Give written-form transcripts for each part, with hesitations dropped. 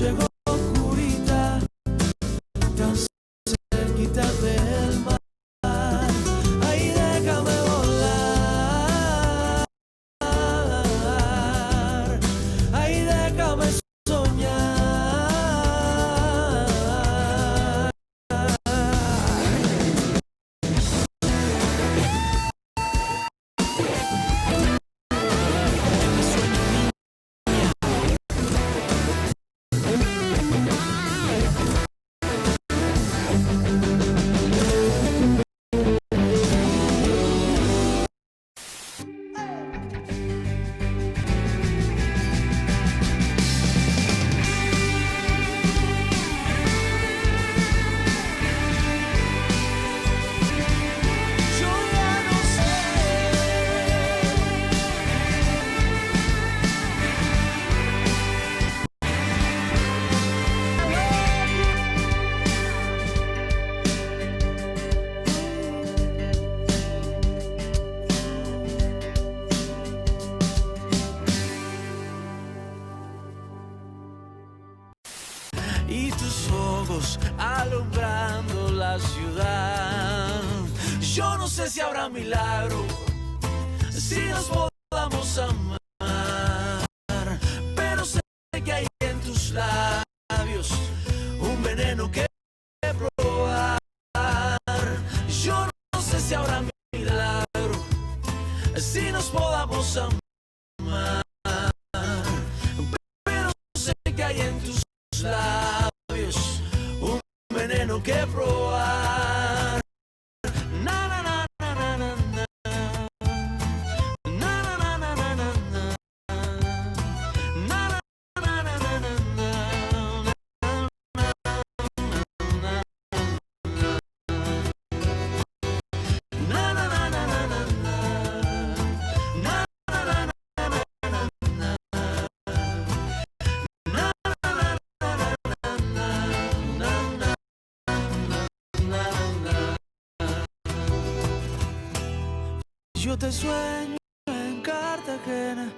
llegó oscurita, tan cerquita del mar. Ay, déjame volar. Ay, déjame soñar. Yo ya no sé. Y tus ojos alumbrando la ciudad. Yo no sé si habrá milagro, si nos podamos amar, pero sé que hay en tus labios un veneno que probar. Yo no sé si habrá milagro, si nos podamos amar, pero sé que hay en tus labios un veneno que probar. Na na na na na na na. Na na na na na na na. Na na na na na na na. Na na na na na na na. Na na na na na na na. Yo te sueño en Cartagena,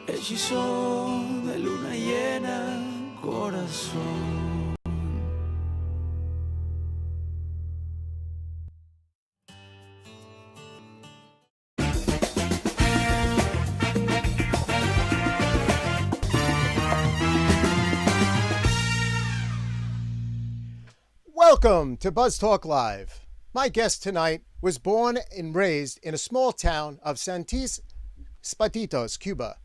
hechizo de luna llena, corazón. Welcome to Buzz Talk Live. My guest tonight was born and raised in a small town of Santis Spatitos, Cuba.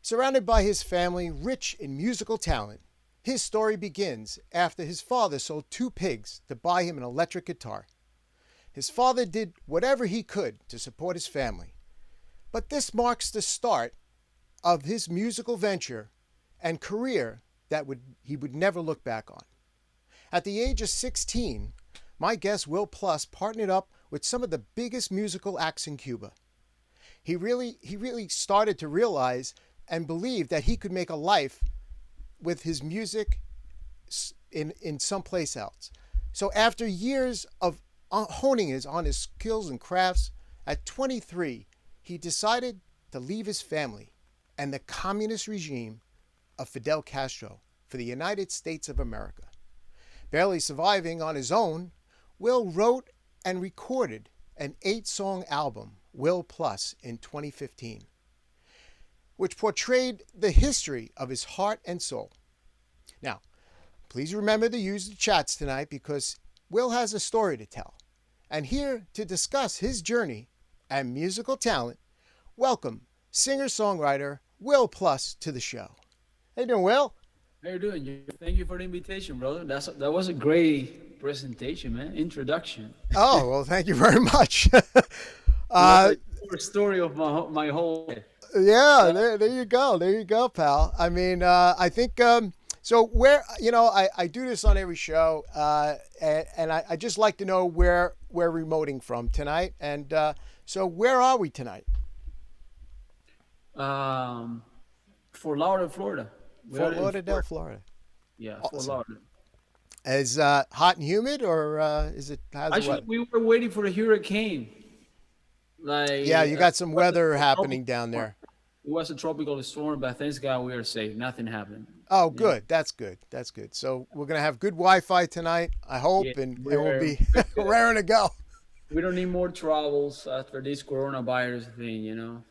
Surrounded by his family rich in musical talent, his story begins after his father sold 2 pigs to buy him an electric guitar. His father did whatever he could to support his family. But this marks the start of his musical venture and career that he would never look back on. At the age of 16, my guest Will Plus partnered up with some of the biggest musical acts in Cuba. He really started to realize and believe that he could make a life with his music in someplace else. So after years of honing on his skills and crafts, at 23, he decided to leave his family and the communist regime of Fidel Castro for the United States of America. Barely surviving on his own, Will wrote and recorded an 8-song album, Will Plus, in 2015, which portrayed the history of his heart and soul. Now, please remember to use the chats tonight because Will has a story to tell. And here to discuss his journey and musical talent, welcome singer-songwriter Will Plus to the show. How you doing, Will? How you doing? Thank you for the invitation, brother. That was a great presentation, man. Introduction. Oh, well, thank you very much. Story of my whole life. Yeah, there you go. There you go, pal. I mean, I think, so where, I do this on every show, and I just like to know where we're remoting from tonight. And so where are we tonight? Fort Lauderdale, Florida. Fort Lauderdale, Florida. Yeah, awesome. Fort Lauderdale. Is hot and humid, or is it? Actually, we were waiting for a hurricane. Yeah, you got some weather happening down there. It was a tropical storm, but thanks God we are safe. Nothing happened. Oh, Yeah, good. That's good. That's good. So we're gonna have good Wi-Fi tonight, I yeah, hope, and we'll be we're good. raring to go. We don't need more troubles after this coronavirus thing, you know.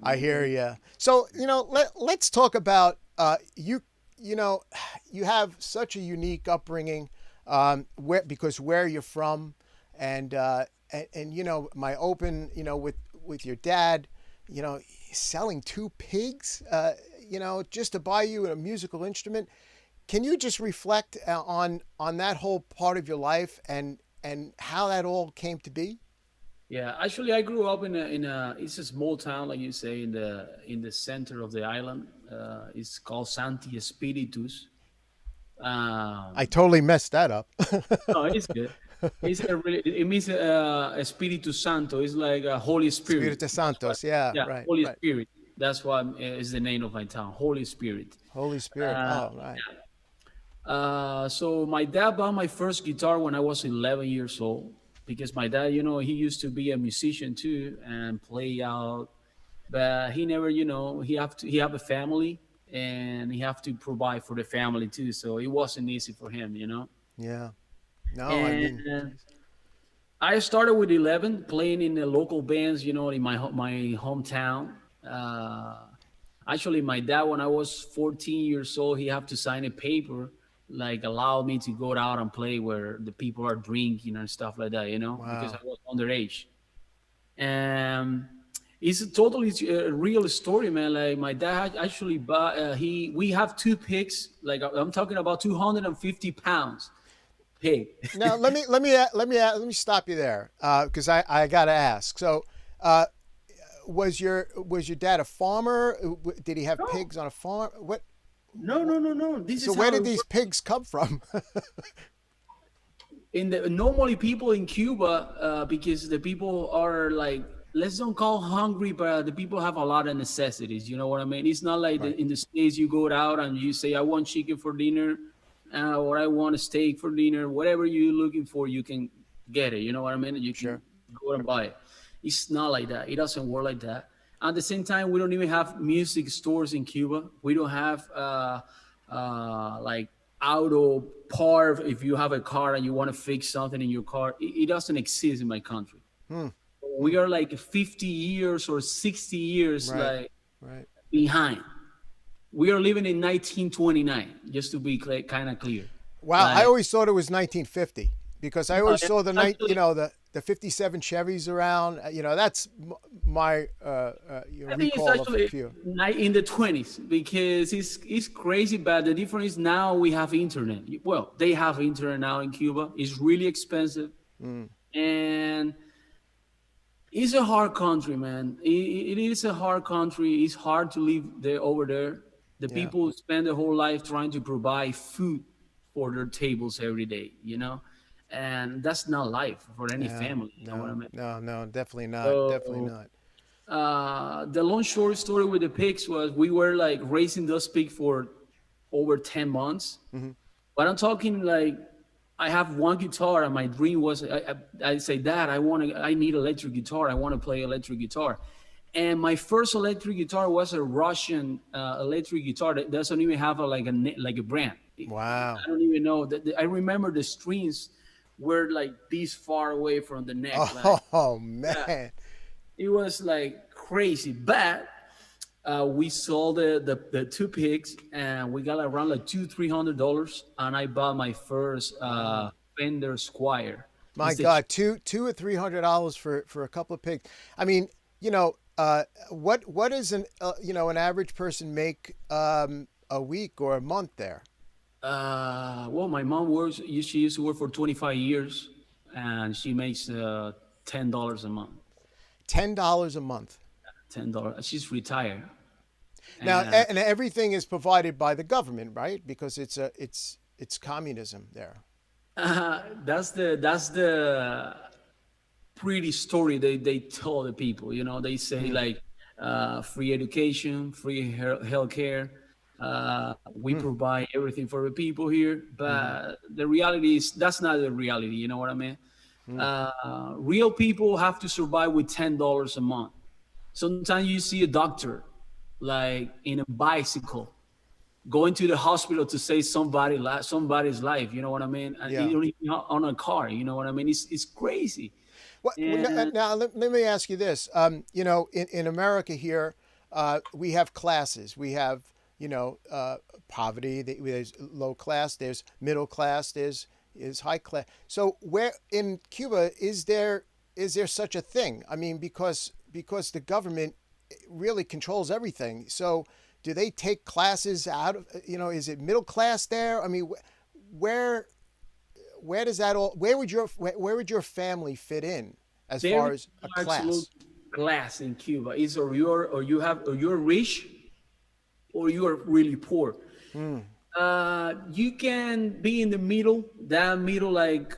I We hear don't. you. So let's talk about you. You know, you have such a unique upbringing, where you're from, and my open with your dad, selling two pigs, just to buy you a musical instrument. Can you just reflect on that whole part of your life and how that all came to be? Yeah, actually, I grew up in a it's a small town, like you say, in the center of the island. It's called Santi Espiritus. I Um, totally messed that up. no, it's good. It's a really, it means Espiritu Santo. It's like a Holy Spirit. Espírito That's why, Santos. Yeah, yeah, right, Holy right. Spirit. That's why is the name of my town, Holy Spirit. Holy Spirit. Uh, Oh, right. so my dad bought my first guitar when I was 11 years old because my dad, he used to be a musician too and play out, but he never, he have a family and he have to provide for the family too. So it wasn't easy for him. Yeah. No, I mean, And I started with 11 playing in the local bands, in my hometown. Uh, Actually, my dad, when I was 14 years old, he had to sign a paper like allow me to go out and play where the people are drinking and stuff like that, because I wow. was underage. And it's a totally real story, man. Like my dad actually bought, we have two pigs. Like I'm talking about 250 pounds pig. Now let me stop you there because I got to ask. So, uh, was your dad a farmer? Did he have No, pigs on a farm? What? no, no, no, no. This So is where how did it these works. pigs come from? In the normally people in Cuba, because the people are like, let's don't call hungry, but the people have a lot of necessities. You know what I mean? It's not like Right. in the States you go out and you say I want chicken for dinner, or I want a steak for dinner. Whatever you're looking for, you can get it. You know what I mean? You can Sure. go and buy it. It's not like that. It doesn't work like that. At the same time, we don't even have music stores in Cuba. We don't have like auto part. If you have a car and you want to fix something in your car, it doesn't exist in my country. Hmm. We are like 50 years or 60 years Right. like Right. behind. We are living in 1929, just to be kind of clear. Wow. I Like, always thought it was 1950 because I no, always saw the night. actually, The 57 Chevys around. That's my I think it's recall of a actually few. in the 20s because it's crazy. But the difference is now we have internet. Well, they have internet now in Cuba. It's really expensive, Mm. and it's a hard country, man. It is a hard country. It's hard to live there over there. The Yeah. people spend their whole life trying to provide food for their tables every day, and that's not life for any Yeah. family. You know what I No. mean? No. No. Definitely not. Definitely So not. the long short story with the pigs was we were like raising those pigs for over 10 months. Hmm. But I'm talking like I have one guitar and my dream was I say, Dad, I need electric guitar. I want to play electric guitar. And my first electric guitar was a Russian electric guitar that doesn't even have like a brand. Wow. I don't even know that. I remember the strings were like this far away from the neck. Like, Oh yeah, man. it was like crazy. But we sold the two pigs and we got around like $200-300, and I bought my first Wow. Fender Squire. My It's the God, two or $300 for a couple of pigs. I mean, what is an average person make a week or a month there? well, my mom works. She used to work for 25 years, and she makes $10 a month. $10 a month. $10. She's retired, Now, and and everything is provided by the government, right? Because it's communism there. that's the pretty story they tell the people. They say Mm, like free education, free health care. We mm, provide everything for the people here, mm, but the reality is that's not the reality. You know what I mean? mm. Real people have to survive with $10 a month. Sometimes you see a doctor like in a bicycle going to the hospital to save somebody's life. You know what I mean? And Yeah. you don't even on a car. You know what I mean? It's crazy. What, And now, let me ask you this. You know, in America here, we have classes. We have, you know, poverty. There's low class. There's middle class. Is high class. So where in Cuba is there such a thing? I mean, because the government really controls everything. So do they take classes out of, you know, is it middle class there? I mean, where where does that all where would your family fit in as there far is as a no absolute class? class in Cuba. It's or you're rich or you are really poor. Hmm. You can be in the middle, that middle, like,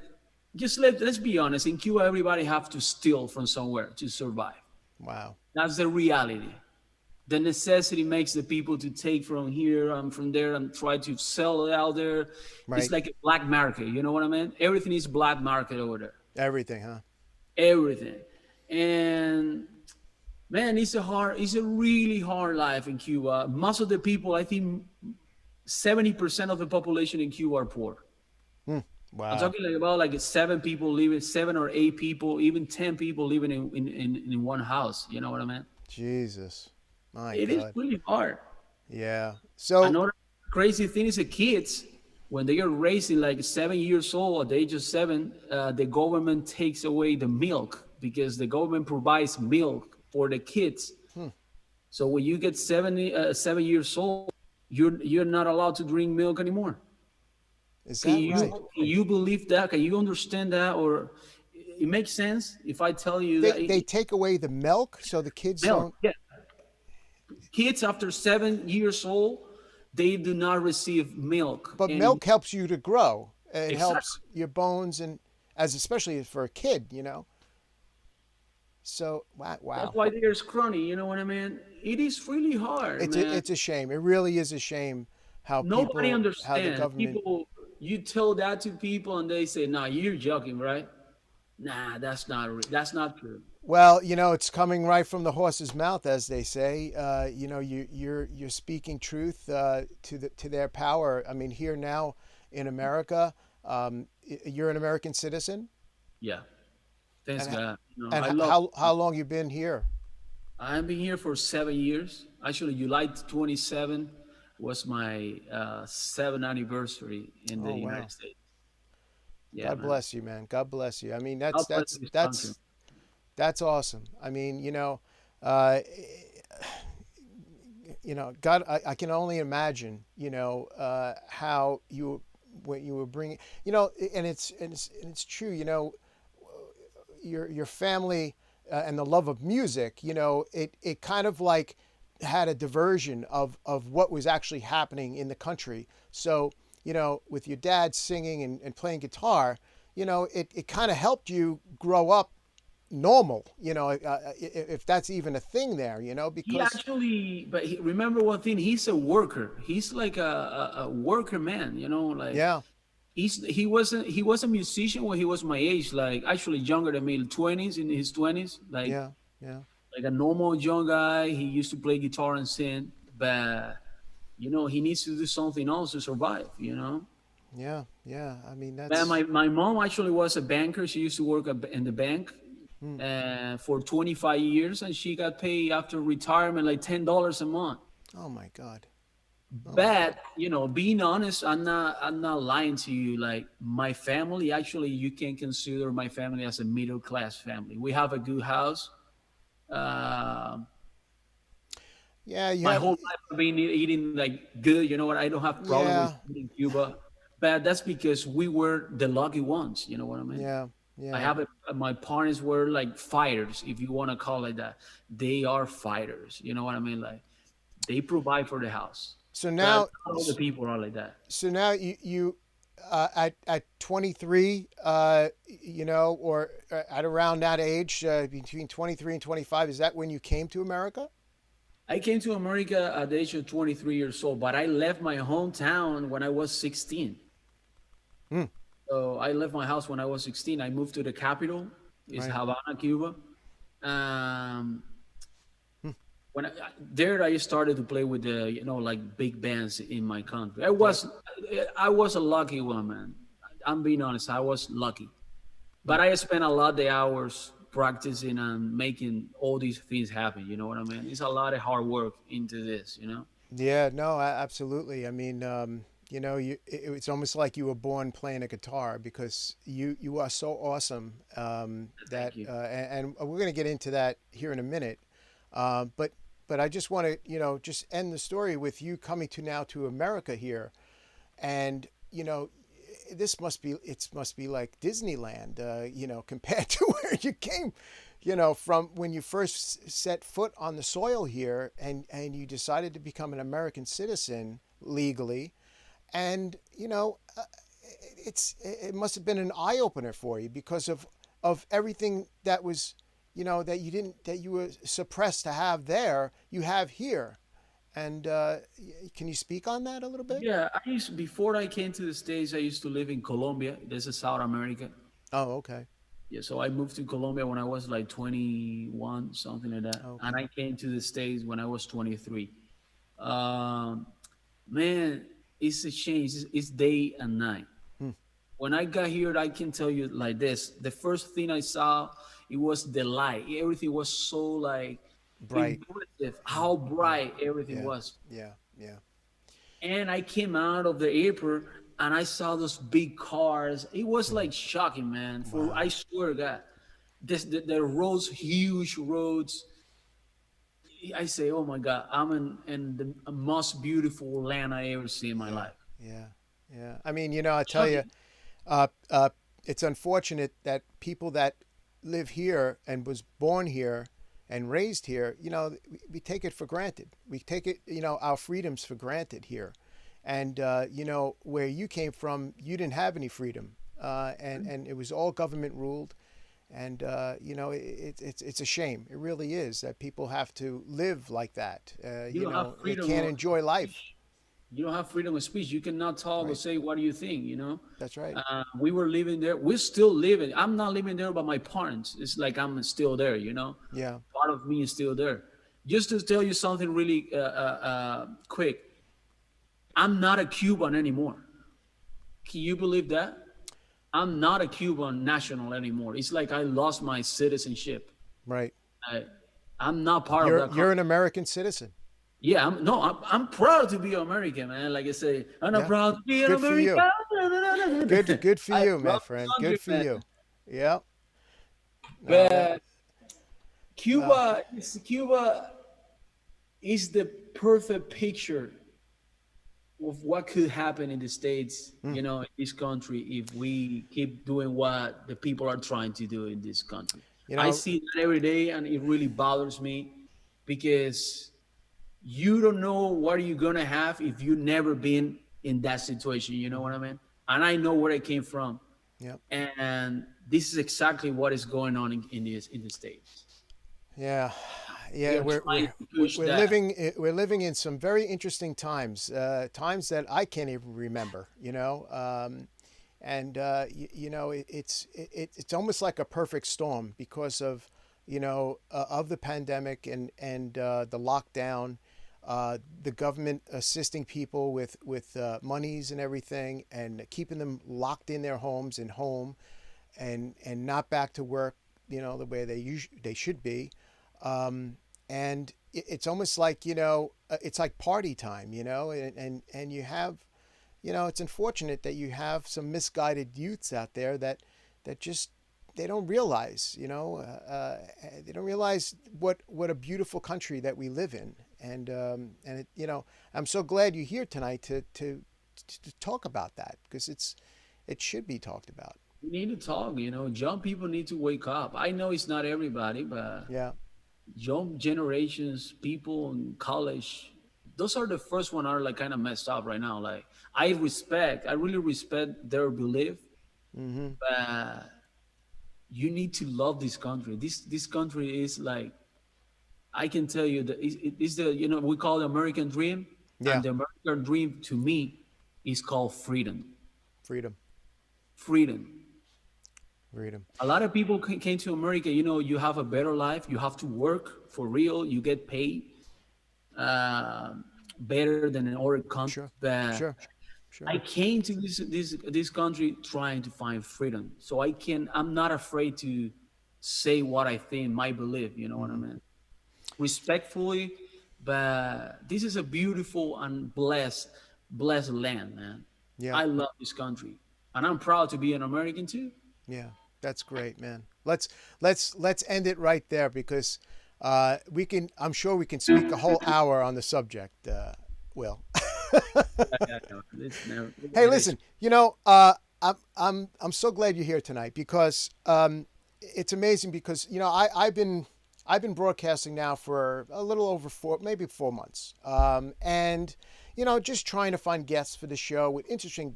just let's be honest. In Cuba, everybody have to steal from somewhere to survive. Wow. That's the reality. The necessity makes the people to take from here and from there and try to sell it out there. It's Right. like a black market. You know what I mean? Everything is black market over there. Everything, huh? Everything. And man, it's a really hard life in Cuba. Most of the people, I think 70% of the population in Cuba are poor. Hmm. I'm Wow. talking like about like seven or eight people, even 10 people living in one house. You know what I mean? Jesus. My It is God. really hard. Yeah. So Another crazy thing is the kids, when they are raising like 7 years old, at the age of seven, the government takes away the milk because the government provides milk for the kids. hmm, So when you get 7 years old, you're not allowed to drink milk anymore. is Can that you right? can you believe that? Can you understand that? Or it makes sense if I tell you that They take away the milk so the kids milk, don't. yeah, kids after 7 years old, they do not receive milk But anymore. milk helps you to grow. It helps Exactly. your bones and as especially for a kid, you know. So wow, That's wow. why there's crony. You know what I mean? It is really hard, man. It's a shame. It really is a shame Nobody how the understands. government. People, you tell that to people, and they say, "Nah, you're joking, right?" Nah, that's not true. Well, you know, it's coming right from the horse's mouth, as they say. You know, you're speaking truth to their power. I mean, here now in America, you're an American citizen, Yeah, thanks and God. I and love. how long you been here? I've been here for 7 years. Actually, July 27 was my seventh anniversary in the Oh United wow. States. Yeah, God man. bless you, man. God bless you. I mean, God bless this country. that's awesome. I mean, uh, God, I can only imagine, how you when you were bringing, and it's true, your family and the love of music, it kind of like had a diversion of what was actually happening in the country. So, with your dad singing and playing guitar, it kind of helped you grow up normal, if that's even a thing there, He because actually, but remember one thing, he's a worker. He's like a worker man, like yeah, he was a musician when he was my age, like actually younger than me, 20s, in his 20s, yeah, yeah, like a normal young guy. He used to play guitar and sing, but he needs to do something else to survive. yeah, yeah. I mean, But that's my mom actually was a banker. She used to work in the bank hmm. for 25 years, and she got paid after retirement like $10 a month. Oh my God. Oh my God. But being honest, I'm not lying to you. Like, my family, actually, you can consider my family as a middle class family. We have a good house. Uh, Yeah, you my have. whole life I've been eating like good. You know what? I don't have problem with Yeah, food in Cuba, but that's because we were the lucky ones. You know what I mean? yeah, I yeah. have my parents were like fighters, if you want to call it that. They are fighters. You know what I mean? Like, they provide for the house, So but now, not all the people are like that. you at 23, or at around that age, between 23 and 25, is that when you came to America? I came to America at the age of 23 years old, but I left my hometown when I was 16. Hmm. So I left my house when I was 16. I moved to the capital, is Right. Havana, Cuba. Um, There I started to play with the like big bands in my country. I was a lucky one, man. I'm being honest. I was lucky, but I spent a lot of the hours practicing and making all these things happen. You know what I mean? It's a lot of hard work into this. Yeah, no, absolutely. I mean, it's almost like you were born playing a guitar because you are so awesome that Thank you. and we're going to get into that here in a minute. But I just want to just end the story with you coming to now to America here, and this must be like Disneyland, compared to where you came, from when you first set foot on the soil here, and you decided to become an American citizen legally, and it must have been an eye opener for you because of everything that was, that you were suppressed to have there, you have here, and can you speak on that a little bit? Yeah, before I came to the States, I used to live in Colombia. This is South America. Oh, okay. Yeah, so I moved to Colombia when I was like 21, something like that, and Okay. I came to the States when I was 23. Um, Man, it's a change. It's day and night. Hmm. When I got here, I can tell you like this: the first thing I saw, it was the light. Everything was so like Bright. impressive. Yeah. How Yeah. bright everything Yeah. was. Yeah. Yeah. And I came out of the airport and I saw those big cars. It was Hmm. like shocking, man. For I Wow. swear to God, the roads, huge roads. I say, oh my God, I'm in the most beautiful land I ever see in my Yeah. life. Yeah. Yeah. I mean, I tell you, Shocking. uh, uh, it's unfortunate that people that live here and was born here and raised here, we take it for granted. We take it, our freedoms for granted here. And, where you came from, you didn't have any freedom. And it was all government ruled. And, it's a shame. It really is that people have to live like that. You don't have They freedom can't of enjoy life. speech. You don't have freedom of speech. You cannot talk or Right. say what do you think. That's right. We were living there. We're still living. I'm not living there, but my parents. It's like I'm still there. Yeah. Part of me is still there. Just to tell you something really quick, I'm not a Cuban anymore. Can you believe that? I'm not a Cuban national anymore. It's like I lost my citizenship. Right. I, I'm not part of You're that you're country. an American citizen. Yeah, I'm proud to be American, man. Like I say, I'm not Yeah. proud to be an Good for American. you. Good for I you, my love friend. the Good country, for man. you. Yeah. No, that But uh Cuba is the perfect picture of what could happen in the States, hmm, in this country, if we keep doing what the people are trying to do in this country. you I know, see that every day, and it really bothers me because you don't know what you're gonna have if you never been in that situation. You know what I mhm, mean? And I know where I came from, yeah. and this is exactly what is going on in the States. Yeah. They Yeah, are trying to push that. we're living in some very interesting times, times that I can't even remember, and it's almost like a perfect storm because of the pandemic and the lockdown, the government assisting people with monies and everything, and keeping them locked in their homes and home, and not back to work, the way they should be, and it's almost like it's like party time, and you have, it's unfortunate that you have some misguided youths out there that just they don't realize, they don't realize what a beautiful country that we live in, and I'm so glad you're here tonight to talk about that because it should be talked about. We need to talk. Young people need to wake up. I know it's not everybody, but Yeah. young generations, people in college, those are the first one are like kind of messed up right now. Like I really respect their belief, Mm-hmm. but you need to love this country. This country is like I can tell you that it's the we call it American dream, and Yeah. the American dream to me is called freedom. Freedom. Freedom. Freedom. A lot of people came to America. You have a better life. You have to work for real. You get paid. uh, better than in other countries, Sure. but Sure. Sure. I came to this country trying to find freedom. So I'm not afraid to say what I think, my belief. You know what I Hmm. mean? Respectfully, but this is a beautiful and blessed land, man. Yeah. I love this country, and I'm proud to be an American too. Yeah. That's great, man. Let's end it right there because we can. I'm sure we can speak a whole hour on the subject. Will. Yeah, it's never, Hey, it is. listen. I'm so glad you're here tonight because it's amazing because I've been broadcasting now for a little over maybe 4 months, and just trying to find guests for the show with interesting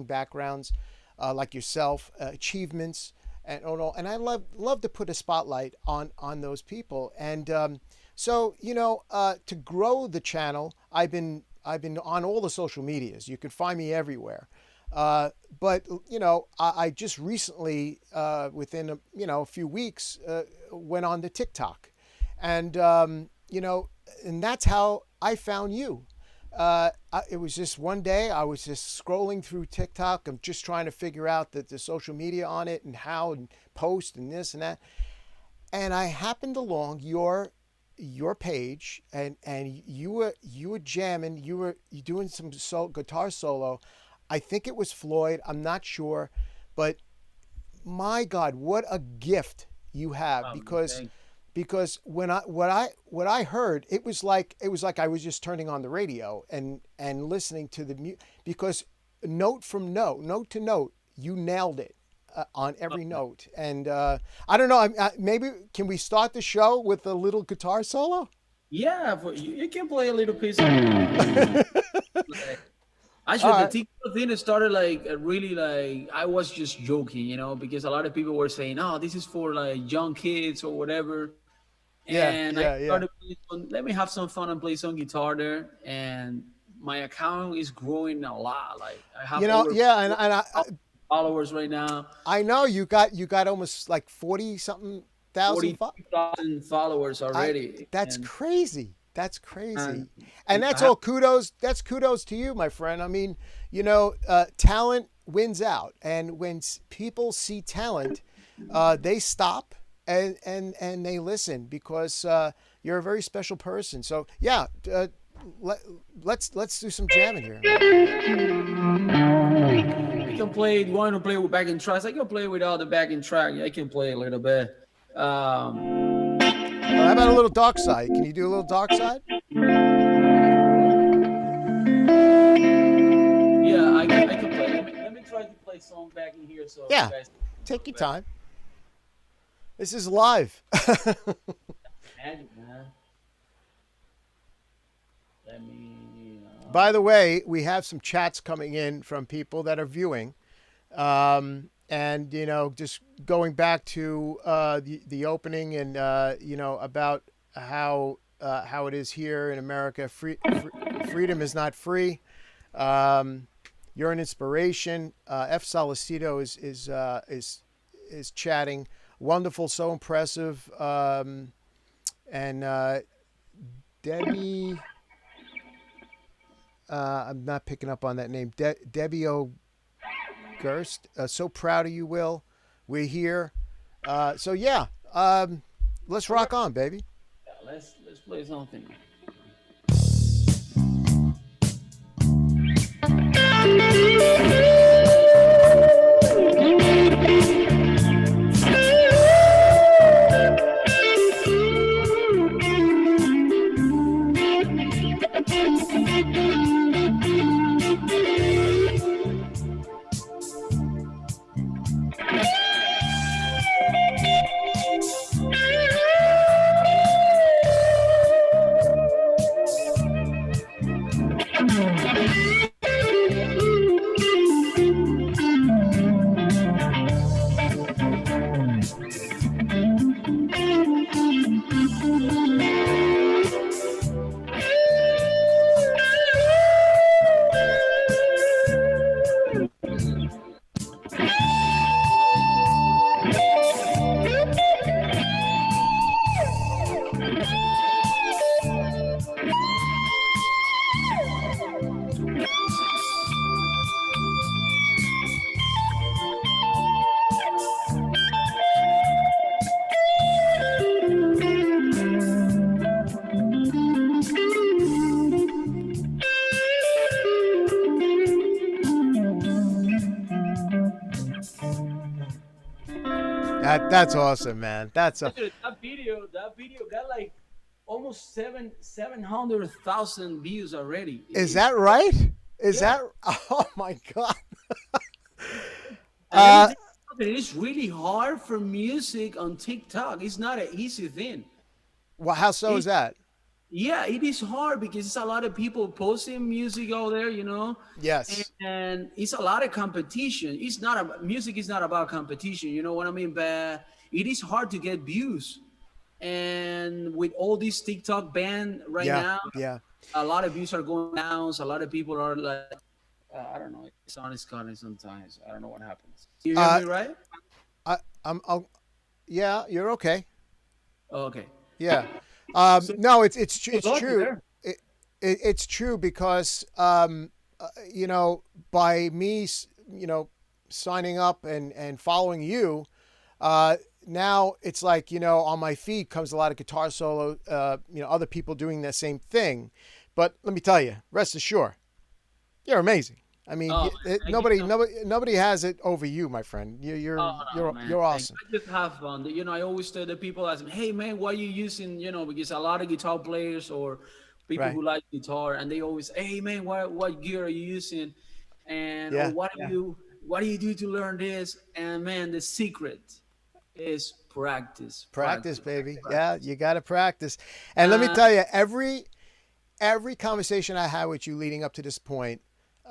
backgrounds, like yourself, achievements, and all. And I love to put a spotlight on those people. And so to grow the channel, I've been on all the social medias. You can find me everywhere. But I just recently, within a few weeks, went on to TikTok, and and that's how I found you. It was just one day I was just scrolling through TikTok. I'm just trying to figure out the social media on it and how and post and this and that. And I happened along your page, and you were jamming. You doing some guitar solo. I think it was Floyd. I'm not sure, but my God, what a gift you have! Because Thank what I heard, it was like I was just turning on the radio and listening to the music, because note to note, you nailed it. On every note, and I don't know. Maybe can we start the show with a little guitar solo? Yeah, but you can play a little piece. All Actually, the right. TikTok thing started like really like I was just joking, because a lot of people were saying, "Oh, this is for like young kids or whatever." Yeah, And I yeah, yeah. started let me have some fun and play some guitar there. And my account is growing a lot. Like I have over Yeah, and followers right now, I know you got almost like 40 something thousand. 42,000 followers I already. That's crazy. That's And crazy. And I that's have all kudos. That's kudos to you, my friend. I mean, talent wins out, and when people see talent, they stop and they listen because you're a very special person. So yeah, let, let's do some jamming here. I can play. You want to play with backing tracks? I can play without the backing track. I can play a little bit. How about a little dark side? Can you do a little dark side? Yeah, I can play. Let me try to play some back in here so you Yeah, guys can take a your little time. This is live. bit. Magic, man. Let me. By the way, we have some chats coming in from people that are viewing. And just going back to the opening, and about how it is here in America. Freedom is not free. You're an inspiration. F. Solicido is chatting. Wonderful, so impressive. And Debbie, I'm not picking up on that name. Debbie O. Gerst. So proud of you, Will. We're here. So yeah, let's rock on, baby. Yeah, let's play something. That's awesome, man. That's a, Actually, that video got like almost 700,000 views already. is that right? Is Yeah, that? Oh my God. and let me Uh, tell you something, it is really hard for music on TikTok. It's not an easy thing. well, how so is It, that? yeah, it is hard because it's a lot of people posting music out there, Yes. and it's a lot of competition. It's not music is not about competition, you know what I mean? But it is hard to get views. And with all these TikTok ban right Yeah. now, Yeah. a lot of views are going down. So a lot of people are like, I don't know, it's on its cutting sometimes. I don't know what happens. You hear Uh, me right? I, I'll, yeah, you're okay. Okay. Yeah. So No, good it's luck true. there. It's true because you know, by me, you know, signing up and following you, now it's like, you know, on my feed comes a lot of guitar solo, you know, other people doing the same thing. But let me tell you, rest assured, you're amazing. I mean, Oh man, thank you so much. nobody has it over you, my friend. Oh no, man. You're Thank you. awesome. I just have fun. I always tell the people, ask me, hey man, what are you using? Because a lot of guitar players or people Right. who like guitar, and they always, hey man, what gear are you using? And or Yeah. what do you do to learn this? And man, the secret is practice, Practice, practice, baby. Yeah, practice. you got to practice. And let me Uh, tell you, every conversation I had with you leading up to this point,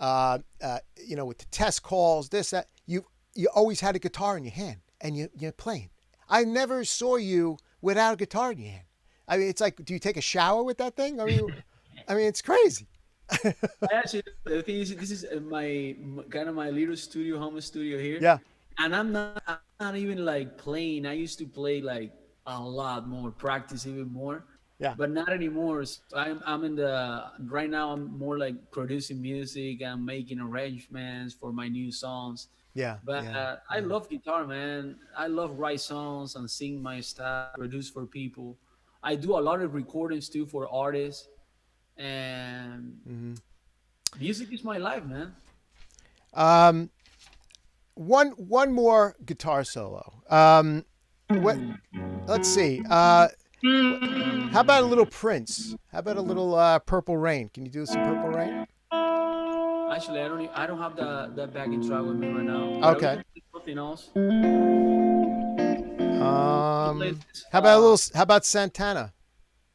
you know, with the test calls, this, that, you always had a guitar in your hand and you're playing. I never saw you without a guitar in your hand. I mean, it's like, do you take a shower with that thing? I mean, it's crazy. Actually, the thing is, this is kind of my little studio, home studio here, Yeah, and I'm not even like playing. I used to play like a lot more, practice even more, yeah, but not anymore. So I'm in the right now. I'm more like producing music. I'm making arrangements for my new songs. yeah, But yeah, I yeah. love guitar, man. I love write songs and sing my stuff, produce for people. I do a lot of recordings too for artists, and Hmm. music is my life, man. Um, one more guitar solo. What? Let's see. How about a little Prince? How about a little Purple Rain? Can you do some Purple Rain? Actually, I don't have that backing track with me right now, but we Okay. can play something else. We play this. How about a little? How about Santana?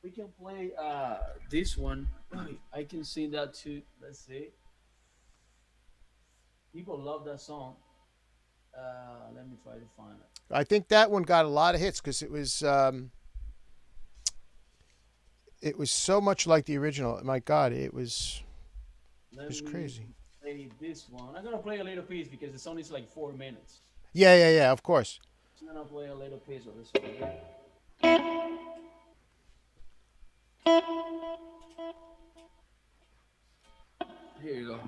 We can play this one. I can sing that too. Let's see. People love that song. Let me try to find it. I think that one got a lot of hits because it was so much like the original. My God, it Let was me crazy. play this one. I'm gonna play a little piece because the song is like 4 minutes. Yeah, yeah, yeah. Of course. I'm gonna play a little piece of this one. Okay? Here you go.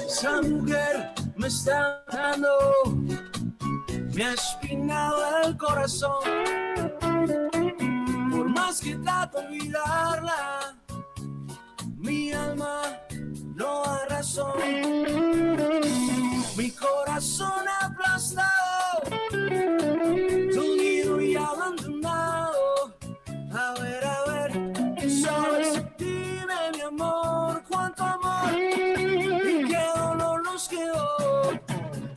Esa mujer me está dando, me ha espinado el corazón. Por más que trato de olvidarla, mi alma no da razón. Mi corazón aplastado, dolido y abandonado. A ver, sabes, dime mi amor, cuánto amor y qué dolor nos quedó.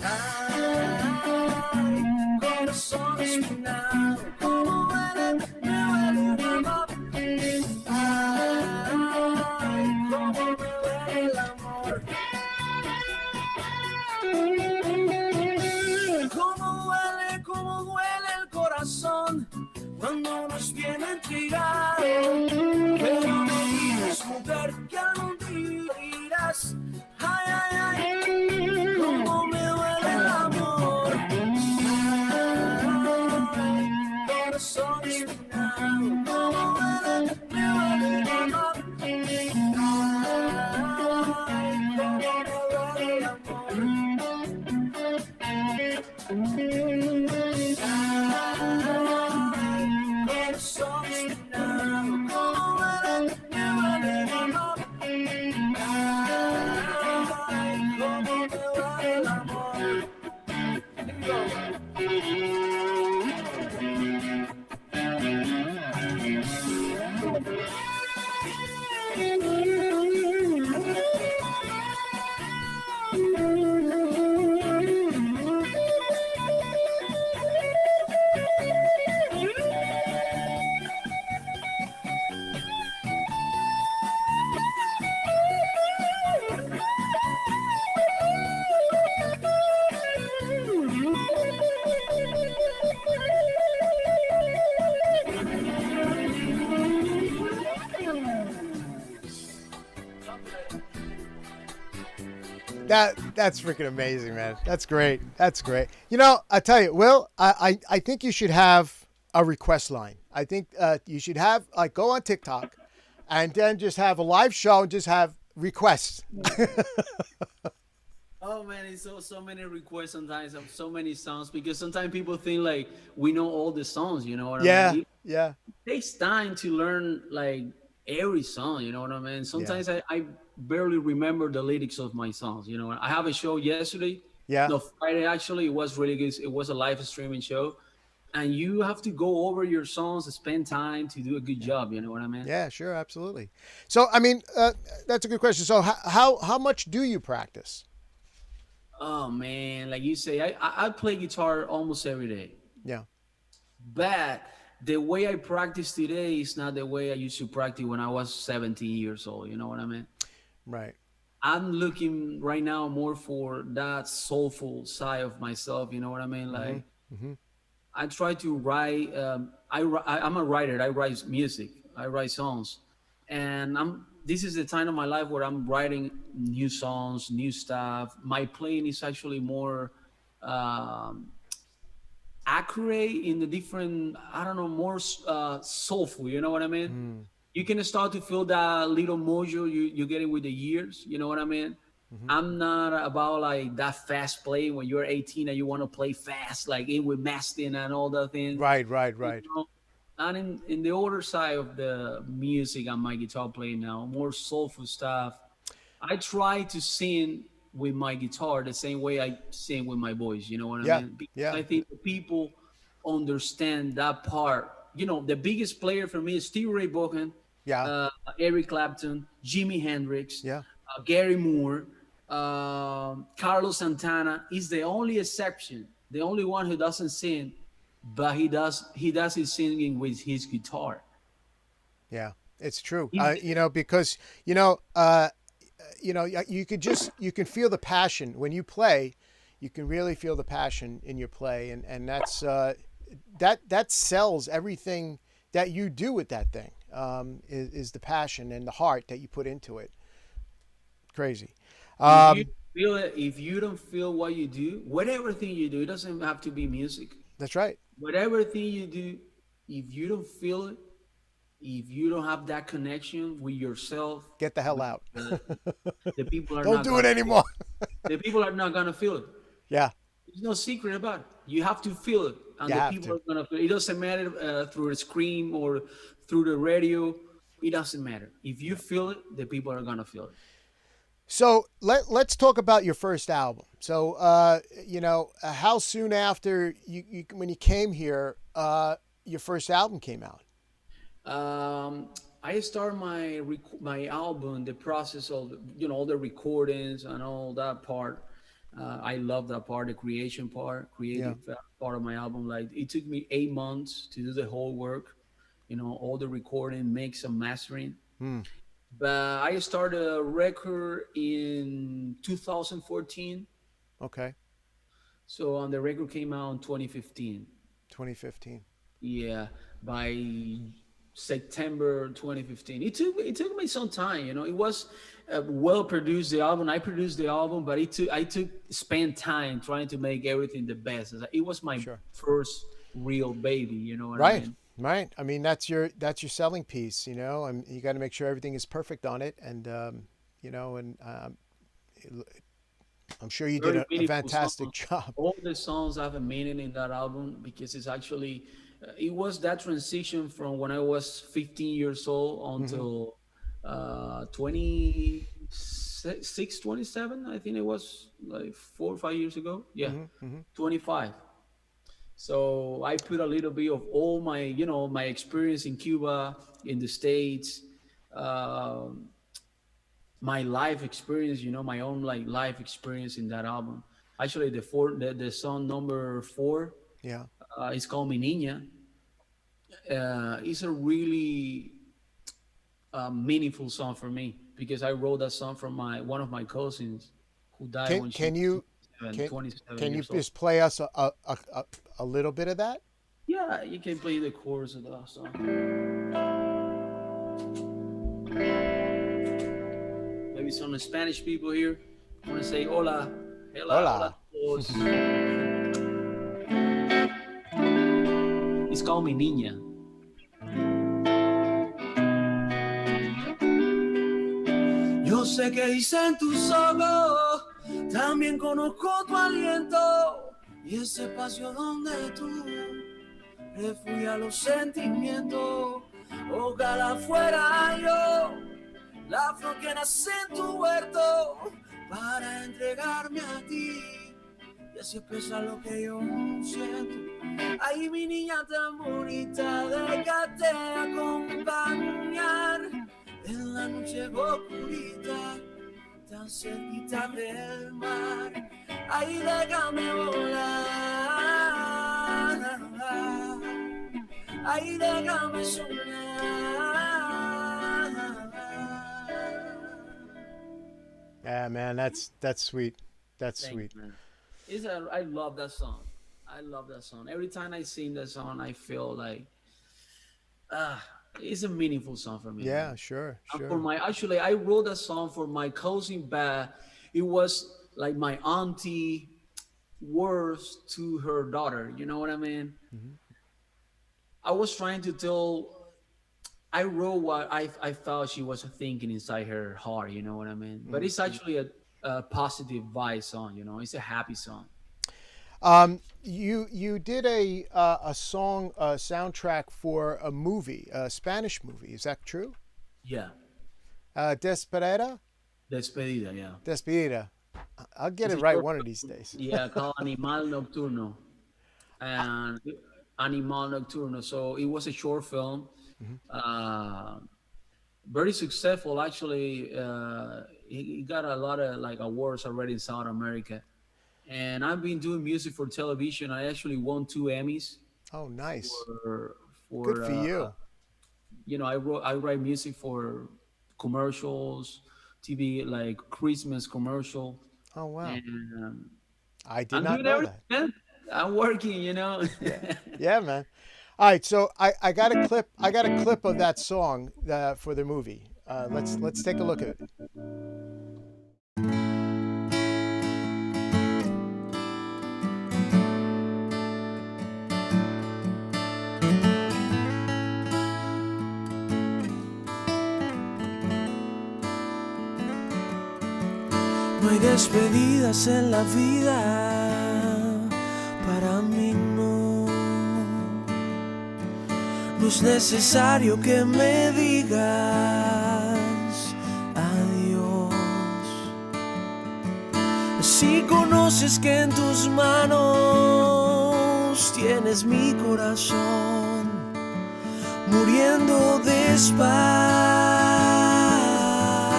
Ay, corazón espinado, como duele, me duele mi amor. Ay, cómo me duele el amor. That's freaking amazing, man. That's great. That's great. You know, I tell you, Will, I think you should have a request line. I think you should have like go on TikTok, and then just have a live show and just have requests. Oh man, it's so many requests sometimes of so many songs because sometimes people think like we know all the songs. You know what I Yeah, mean? It yeah, takes time to learn like every song. You know what I mean? yeah, Sometimes I barely remember the lyrics of my songs. You know, I have a show yesterday. yeah, No, Friday actually. It was really good. It was a live streaming show, and you have to go over your songs, spend time to do a good yeah. job. You know what I mean? Yeah, sure, absolutely. So, I mean, that's a good question. So, how much do you practice? Oh man, like you say, I play guitar almost every day. Yeah, But the way I practice today is not the way I used to practice when I was 17 years old. You know what I mean? right. I'm looking right now more for that soulful side of myself. You know what I mean? Mm-hmm. Like Mm-hmm. I try to write. I'm a writer. I write music. I write songs, and I'm. This is the time of my life where I'm writing new songs, new stuff. My playing is actually more um, accurate in the different, I don't know, more soulful. You know what I mean? Mm, You can start to feel that little mojo you get it with the years. You know what I mean? mm-hmm. I'm not about like that fast play when you're 18 and you want to play fast, like in with Mastin and all that thing. Right, right, You right. know, and in the other side of the music on my guitar playing now, more soulful stuff. I try to sing with my guitar the same way I sing with my voice. You know what I Yeah, mean? Because yeah, I think the people understand that part. You know, the biggest player for me is Stevie Ray Vaughan, yeah, uh, Eric Clapton, Jimi Hendrix, yeah. Gary Moore, Carlos Santana. Is the only exception, the only one who doesn't sing, but he does his singing with his guitar. Yeah, it's true. He's You know, because you know, you could just you can feel the passion when you play. You can really feel the passion in your play, and that's that sells everything that you do with that thing. Is the passion and the heart that you put into it. Crazy. If you Um, feel it, if you don't feel what you do, whatever thing you do, it doesn't have to be music. that's right. Whatever thing you do, if you don't feel it, if you don't have that connection with yourself, Get the hell with out. the people are Don't not do it gonna feel anymore. it. The people are not gonna feel it. Yeah, There's no secret about it. You have to feel it, and you the have people to. are gonna feel it. It doesn't matter through a screen or through the radio. It doesn't matter. If you Yeah. feel it, the people are gonna feel it. So let's talk about your first album. So you know, how soon after you when you came here, your first album came out. Um, I start my album, the process of all the recordings and all that part. I love that part, the creation part, Yeah. creative part of my album. Like it took me 8 months to do the whole work, all the recording, mix and mastering. Hmm. But I started a record in 2014, Okay. so the record came out in 2015. 2015. Yeah, by September 2015. It took me some time. It was well produced the album. I produced the album, but I took spent time trying to make everything the best. It was my Sure. first real baby. You know what I Right. mean? Right. I mean, that's your selling piece. You know, and you got to make sure everything is perfect on it, and you know, and I'm sure you did Very a meaningful fantastic song. job. All the songs have a meaning in that album because it's actually it was that transition from when I was 15 years old Hmm. until 26, 27. I think it was like 4 or 5 years ago. Yeah, Hmm. Hmm. 25. So I put a little bit of all my experience in Cuba, in the States, um, my life experience, my own like life experience in that album. Actually, the song number 4 Yeah. is called Mi Niña. It's a really meaningful song for me because I wrote that song from my one of my cousins who died Can when she can was you 27, can 27 can you years old. just play us a little bit of that? Yeah, you can play the chorus of that song. Maybe some Spanish people here. I want to say hola, Hola. hola todos. It's called Mi Niña. Yo sé que hice en tus ojos, también conozco tu aliento y ese espacio donde tú refugias los sentimientos. Ojalá fuera yo la flor que nace en tu huerto para entregarme a ti y así expresar lo que yo siento. Ay, mi niña tan bonita, déjate acompañar en la noche oscurita, tan cerquita del mar. Ay, déjame volar, ay, déjame soñar. Yeah, man, that's sweet. That's Thanks, sweet. man. I love that song. I love that song. Every time I sing that song, I feel like ah, it's a meaningful song for me, Yeah, man. sure, And for sure. my actually, I wrote that song for my cousin, but it was like my auntie words to her daughter. You know what I mean? Mhm. I was trying to tell. I wrote what I felt she was thinking inside her heart. You know what I mean? But Mm. it's actually a positive vibe song. You know, it's a happy song. You did a song soundtrack for a movie, a Spanish movie. Is that true? Yeah, Despedida? Despedida. Yeah, Despedida. I'll get it's it a right short one of these film. days. Yeah, called Animal Nocturno and Animal Nocturno. So it was a short film. Mhm. Uh, Very successful actually. He got a lot of like awards already in South America, and I've been doing music for television. I actually won 2 Emmys Oh, nice. for Good for for you. I write music for commercials, TV like Christmas commercial, Oh, wow. and I did I'm not doing know everything. that. Man. I'm working, you know. Yeah. Yeah, man. All right, so I got a clip. I got a clip of that song for the movie. Let's take a look at it. No hay despedidas en la vida, para mí no. No es necesario que me digas adiós. Si conoces que en tus manos tienes mi corazón, muriendo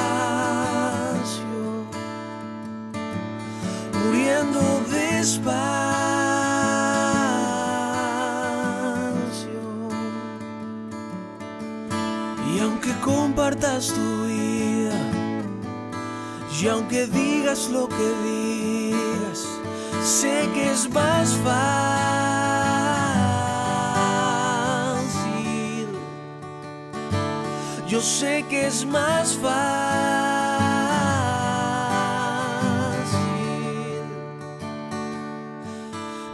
despacio, muriendo despacio. Y aunque compartas tu vida, y aunque digas lo que digas, sé que es más fácil. Yo sé que es más fácil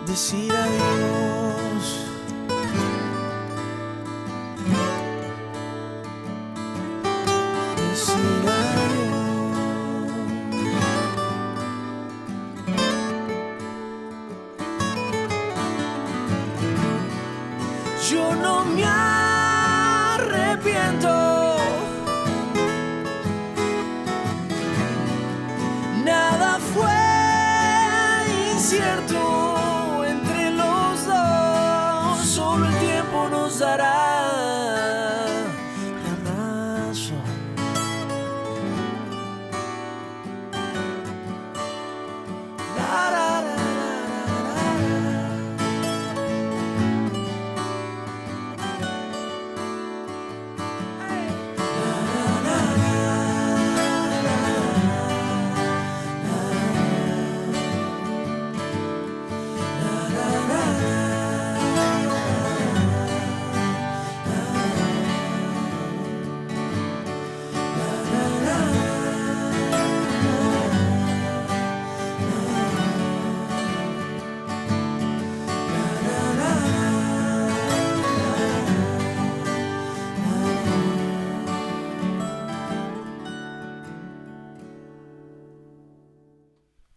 decir adiós. Decir adiós. Yo no me arrepiento. Nada fue incierto entre los dos, solo el tiempo nos dará la razón. La, la, la,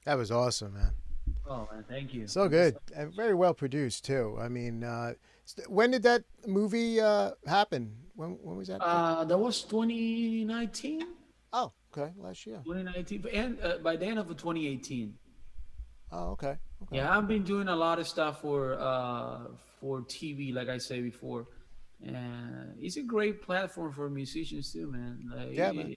That was awesome, man. Oh man, thank you. So good and very well produced too. I mean, when did that movie happen? When was that? That was 2019. Oh, okay, last year. 2019, and by the end of 2018. Oh, okay. Okay. Yeah, I've been doing a lot of stuff for TV, like I said before, and it's a great platform for musicians too, man. Like, Yeah, man.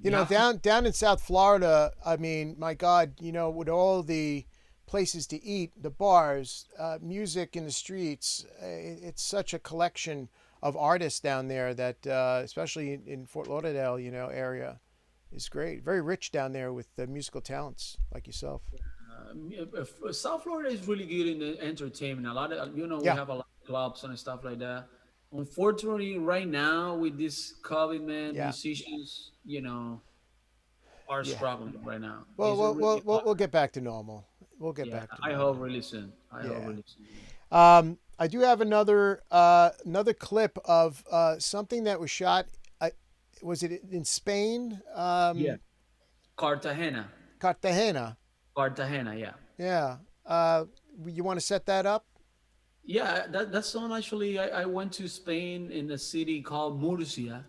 you know, have to- down in South Florida, I mean, my God, you know, with all the places to eat, the bars, music in the streets, it's such a collection of artists down there that, especially in Fort Lauderdale, you know, area, is great. Very rich down there with musical talents like yourself. South Florida is really good in the entertainment. A lot of, we Yeah, have a lot of clubs and stuff like that. Unfortunately, right now with this COVID, man, yeah, musicians, are yeah. struggling right now. Well, It's we'll, really we'll, hard. we'll get back to normal. We'll get Yeah, back to I normal. hope really soon. I hope Yeah. really soon. I do have another clip of something that was shot. Was it in Spain? Yeah, Cartagena, Cartagena. Cartagena. Yeah, Yeah. You want to set that up? yeah. That song actually, I went to Spain in a city called Murcia,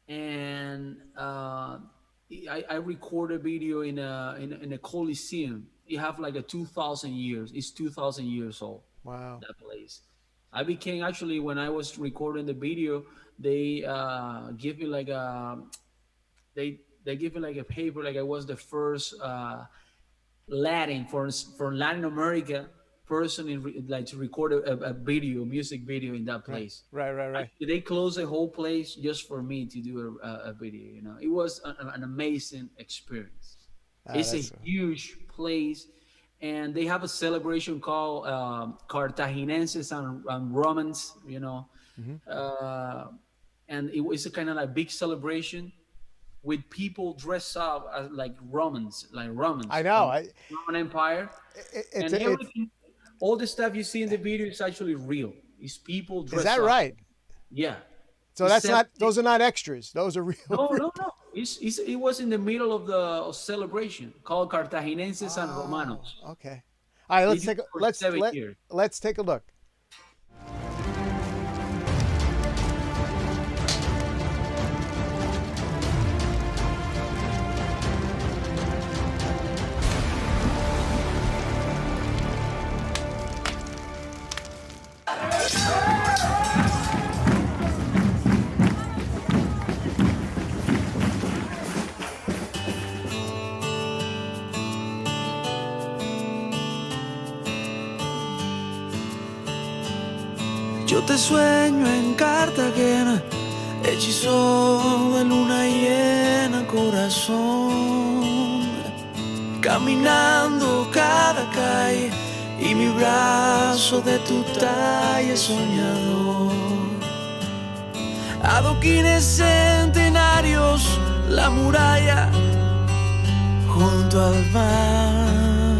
and I recorded a video in a Coliseum. You have like a 2,000 years. It's 2,000 years old. Wow. That place. I became actually when I was recording the video, they give me like a they give me like a paper like I was the first Latin from Latin America person like to record a video, music video in that place. Right. They closed the whole place just for me to do a video. It was an amazing experience. It's a That's huge place, and they have a celebration called Cartaginenses and Romans. And it was a kind of like big celebration with people dressed up as like Romans, I know. from Roman Empire, It's and everything. All the stuff you see in the video is actually real. It's people is dressed that up. right? Yeah. So that's not. Those are not extras. Those are real. No. It was in the middle of the celebration called Cartaginenses and Romanos. Okay. All right. They did it for 7 years. Let's take a look. Yo te sueño en Cartagena, hechizo de luna llena, corazón, caminando cada calle y mi brazo de tu talla soñador. Adoquines centenarios, la muralla junto al mar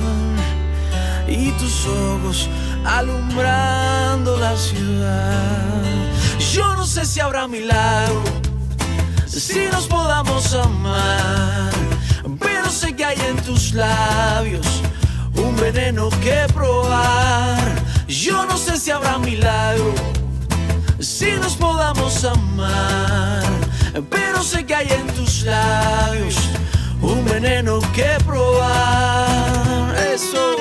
y tus ojos alumbrando la ciudad. Yo no sé si habrá milagro, si nos podamos amar, pero sé que hay en tus labios un veneno que probar. Yo no sé si habrá milagro, si nos podamos amar, pero sé que hay en tus labios un veneno que probar. Eso.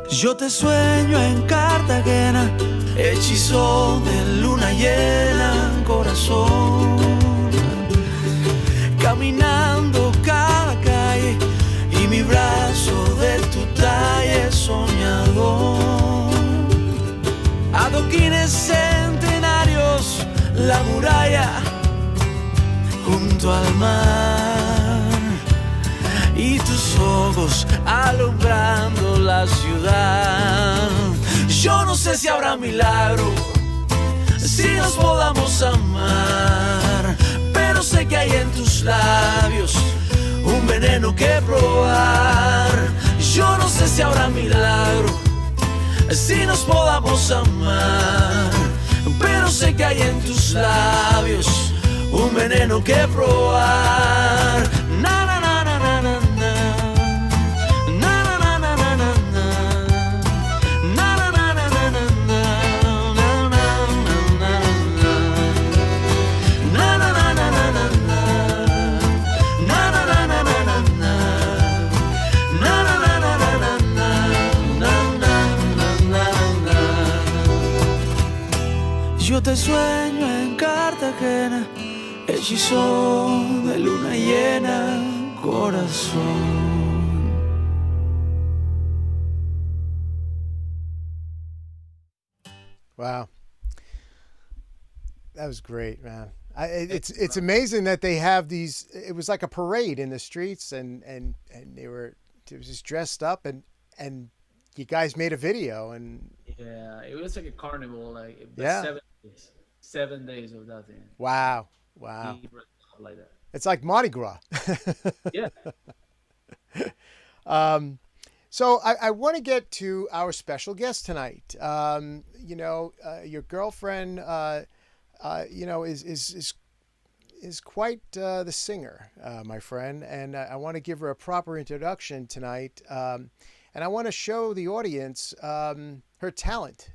Yo te sueño en Cartagena, hechizo de luna llena, corazón, caminando cada calle y mi brazo de tu talla es soñador. Adoquines centenarios, la muralla junto al mar y tus ojos alumbrando la ciudad. Yo no sé si habrá milagro, si nos podamos amar, pero sé que hay en tus labios un veneno que probar. Yo no sé si habrá milagro, si nos podamos amar. Pero sé que hay en tus labios un veneno que probar. Na na na na na na na. Na na na na na na na. Na na na na na na na. Na na na na na. Na na na na na na. Na na na na na na. Na na na na na na. Yo te sueño en Cartagena, hechizo de luna llena, corazón. Wow, that was great, man. It's amazing that they have these. It was like a parade in the streets, and it was just dressed up, and you guys made a video, and Yeah, it was like a carnival, like Yeah. 7 days, 7 days of that thing. wow. He dressed up like that. It's like Mardi Gras. Yeah. So I want to get to our special guest tonight. Your girlfriend, is quite the singer, my friend, and I want to give her a proper introduction tonight. And I want to show the audience her talent.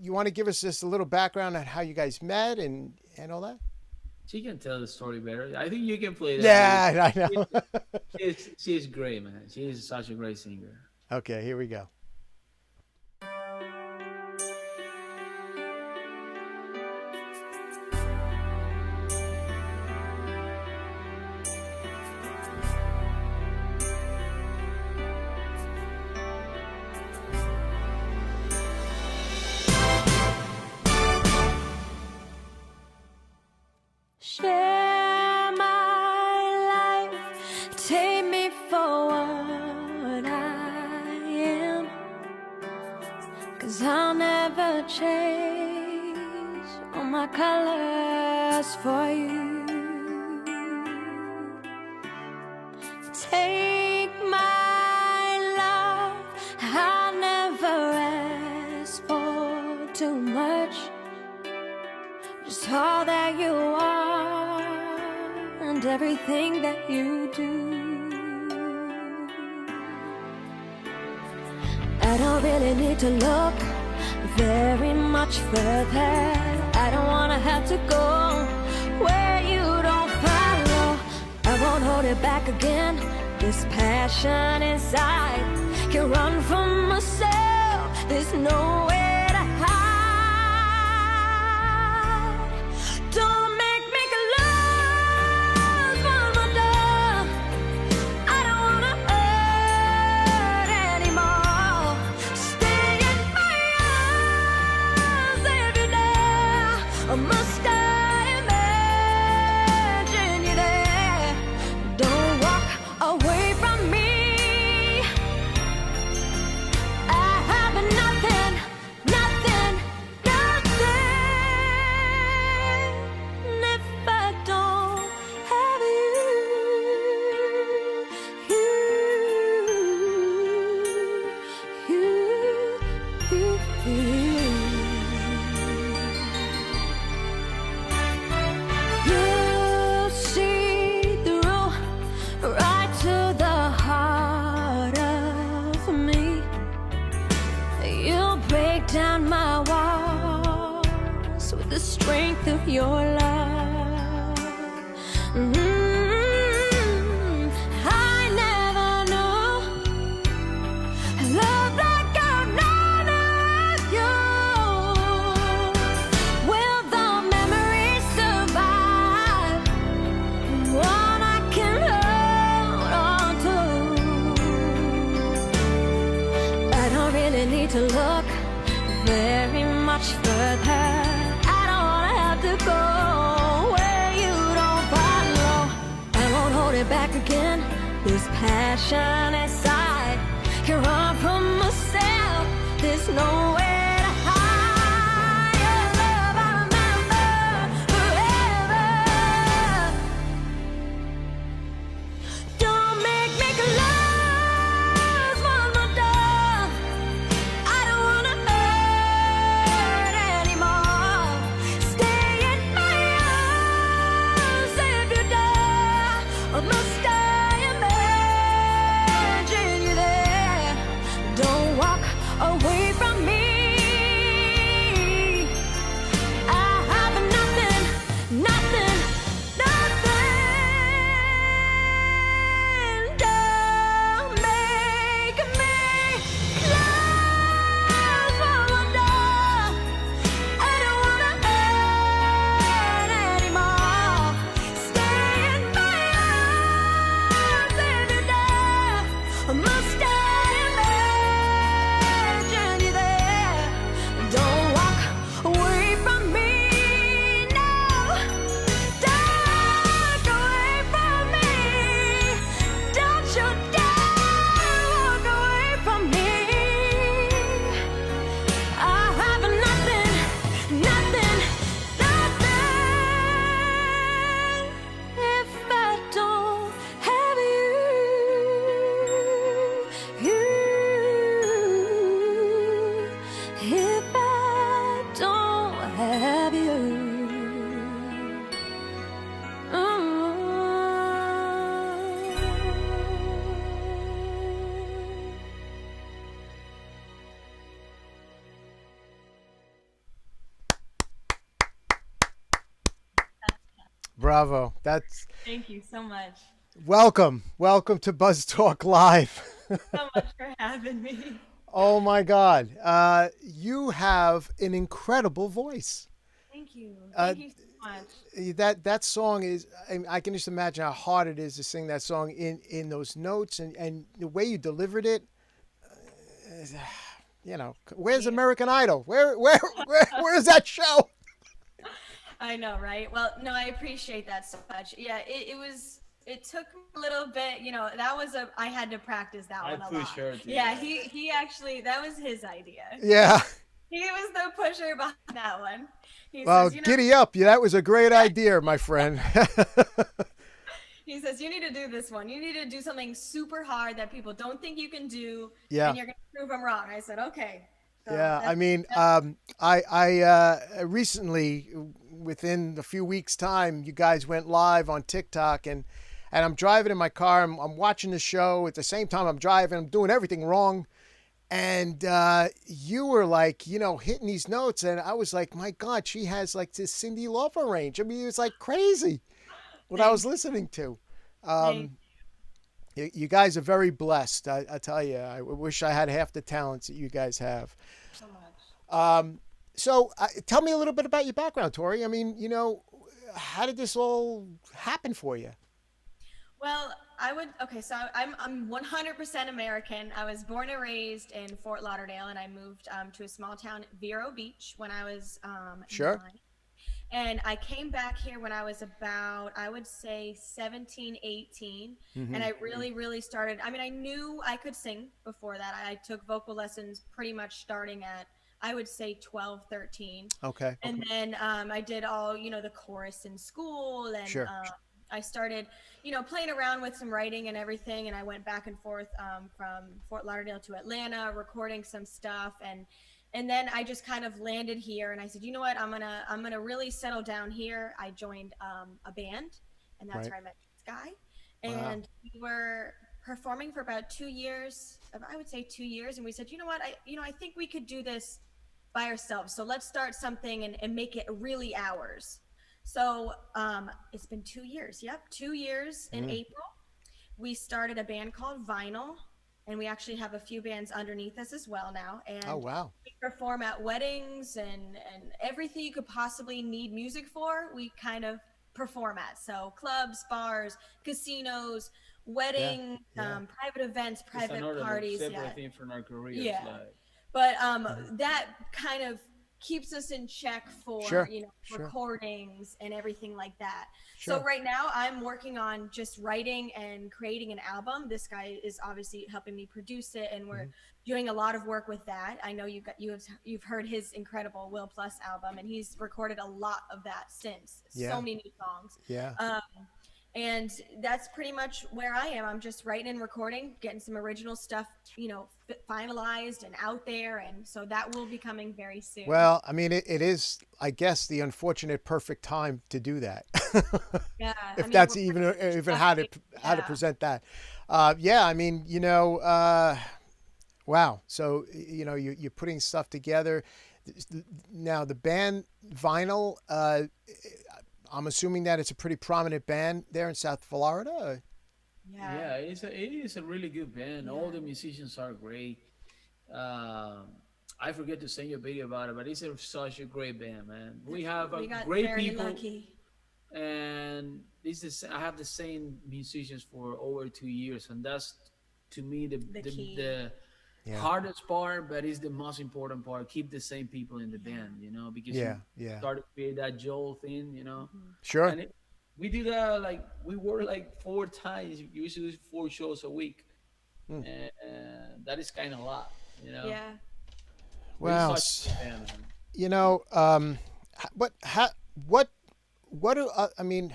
You want to give us just a little background on how you guys met and all that? She can tell the story better. I think you can play that. Yeah, I know. She's great, man. She is such a great singer. Okay, here we go. Share my life, take me for what I am, 'cause I'll never change all my colors for you. Take my love, I'll never ask for too much, just all that you are and everything that you do. I don't really need to look very much further. I don't wanna have to go where you don't follow. I won't hold it back again. This passion inside can run from myself. There's nowhere to hide. Don't make me close one more door. I don't wanna hurt anymore. Stay in my arms every day. Must I imagine you there? Don't walk away from me. I have nothing, nothing, nothing if I don't have you see through right to the heart of me. You break down my walls with the strength of your love. I never knew love like I've known you. Will the memories survive? One I can hold on to. I don't really need to look very much further. I don't wanna have to go where you don't follow. I won't hold it back again. This passion inside can run from myself. There's nowhere to hide. Your love I remember forever. Don't make me close one more door. Bravo. That's Thank you so much. welcome. Welcome to Buzz Talk Live. So much for having me. Oh my God. You have an incredible voice. Thank you. Uh, Thank you so much. that song is, I can just imagine how hard it is to sing that song in those notes, and the way you delivered it. You know, where's American Idol? Where's that show? I know, right? Well, no, I appreciate that so much. Yeah, it took a little bit, I had to practice that I one a push lot. her to Yeah, that. he actually, that was his idea. Yeah. He was the pusher behind that one. He Well, says, giddy up. Yeah, that was a great idea, my friend. he says, you need to do this one. You need to do something super hard that people don't think you can do, Yeah. and you're going to prove them wrong. I said, okay. So Yeah, I that's- mean, I recently, within a few weeks' time, you guys went live on TikTok, and I'm driving in my car. I'm watching the show at the same time I'm driving. I'm doing everything wrong, and you were like, hitting these notes, and I was like, my God, she has like this Cyndi Lauper range. I mean, it's like crazy what I was listening to. Thank You guys are very blessed. I tell you, I wish I had half the talents that you guys have. you so much. So tell me a little bit about your background, Tori. I mean, how did this all happen for you? Well, so I'm 100% American. I was born and raised in Fort Lauderdale, and I moved to a small town, Vero Beach, when I was Sure. 9. And I came back here when I was about, I would say 17, 18. Mm-hmm. And I really, really started, I knew I could sing before that. I took vocal lessons pretty much starting at, I would say 12, 13. Okay. And then I did all, the chorus in school, and Sure. I started, playing around with some writing and everything. And I went back and forth from Fort Lauderdale to Atlanta, recording some stuff. And then I just kind of landed here, and I said, you know what, I'm gonna really settle down here. I joined a band, and that's Right. where I met this guy. Wow. And we were performing for about 2 years. I would say 2 years, and we said, you know what, I think we could do this by ourselves. So let's start something and make it really ours. So it's been 2 years. Yep, 2 years in April. We started a band called Vinyl, and we actually have a few bands underneath us as well now. And Oh, wow. we perform at weddings and everything you could possibly need music for, we kind of perform at. So clubs, bars, casinos, wedding, yeah. private events, It's private another parties. separate Yeah. thing from our careers. Yeah. Like, But that kind of keeps us in check for Sure, sure. recordings and everything like that. Sure. So right now I'm working on just writing and creating an album. This guy is obviously helping me produce it, and we're doing a lot of work with that. I know you've heard his incredible Will Plus album, and he's recorded a lot of that since. Yeah. So many new songs. Yeah. And that's pretty much where I am. I'm just writing and recording, getting some original stuff, finalized and out there. And so that will be coming very soon. Well, I mean, it is, I guess, the unfortunate perfect time to do that. Yeah. If I mean, that's we're even pretty how to lucky. present that. Yeah, I mean, wow. So, you're putting stuff together. Now, the band Vinyl, I'm assuming that it's a pretty prominent band there in South Florida. yeah, it is a really good band. All the musicians are great. I forget to send you a video about it, but it's such a great band, man. We have We got great very people, lucky. and I have the same musicians for over 2 years, and that's to me The key. the Yeah. hardest part, but it's the most important part. Keep the same people in the band, because Yeah, you yeah. start to create that Joel thing, Sure. and we do that like we work like 4 times, usually 4 shows a week, and that is kind of a lot, Yeah. We're Wow. such a band, man. What do I mean?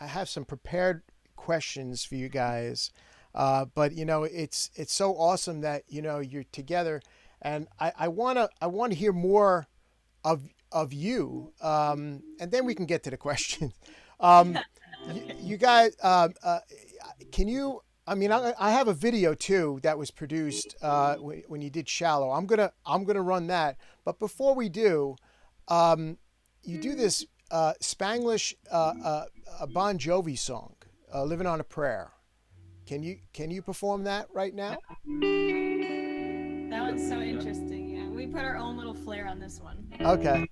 I have some prepared questions for you guys, but it's so awesome that you're together, and I wanna hear more of you, and then we can get to the questions. You guys, can you? I mean, I have a video too that was produced when you did "Shallow." I'm gonna run that, but before we do, you do this Spanglish a Bon Jovi song, "Living on a Prayer." Can you perform that right now? That one's so interesting. Yeah, we put our own little flair on this one. Okay.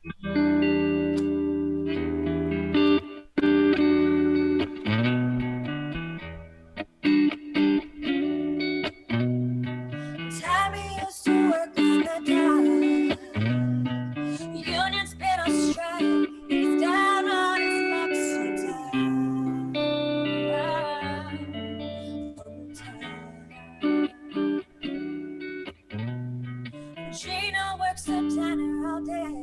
Tammy used to work on the dock. Union's been on strike. He's down on his luck sometimes. Gina works at diner all day,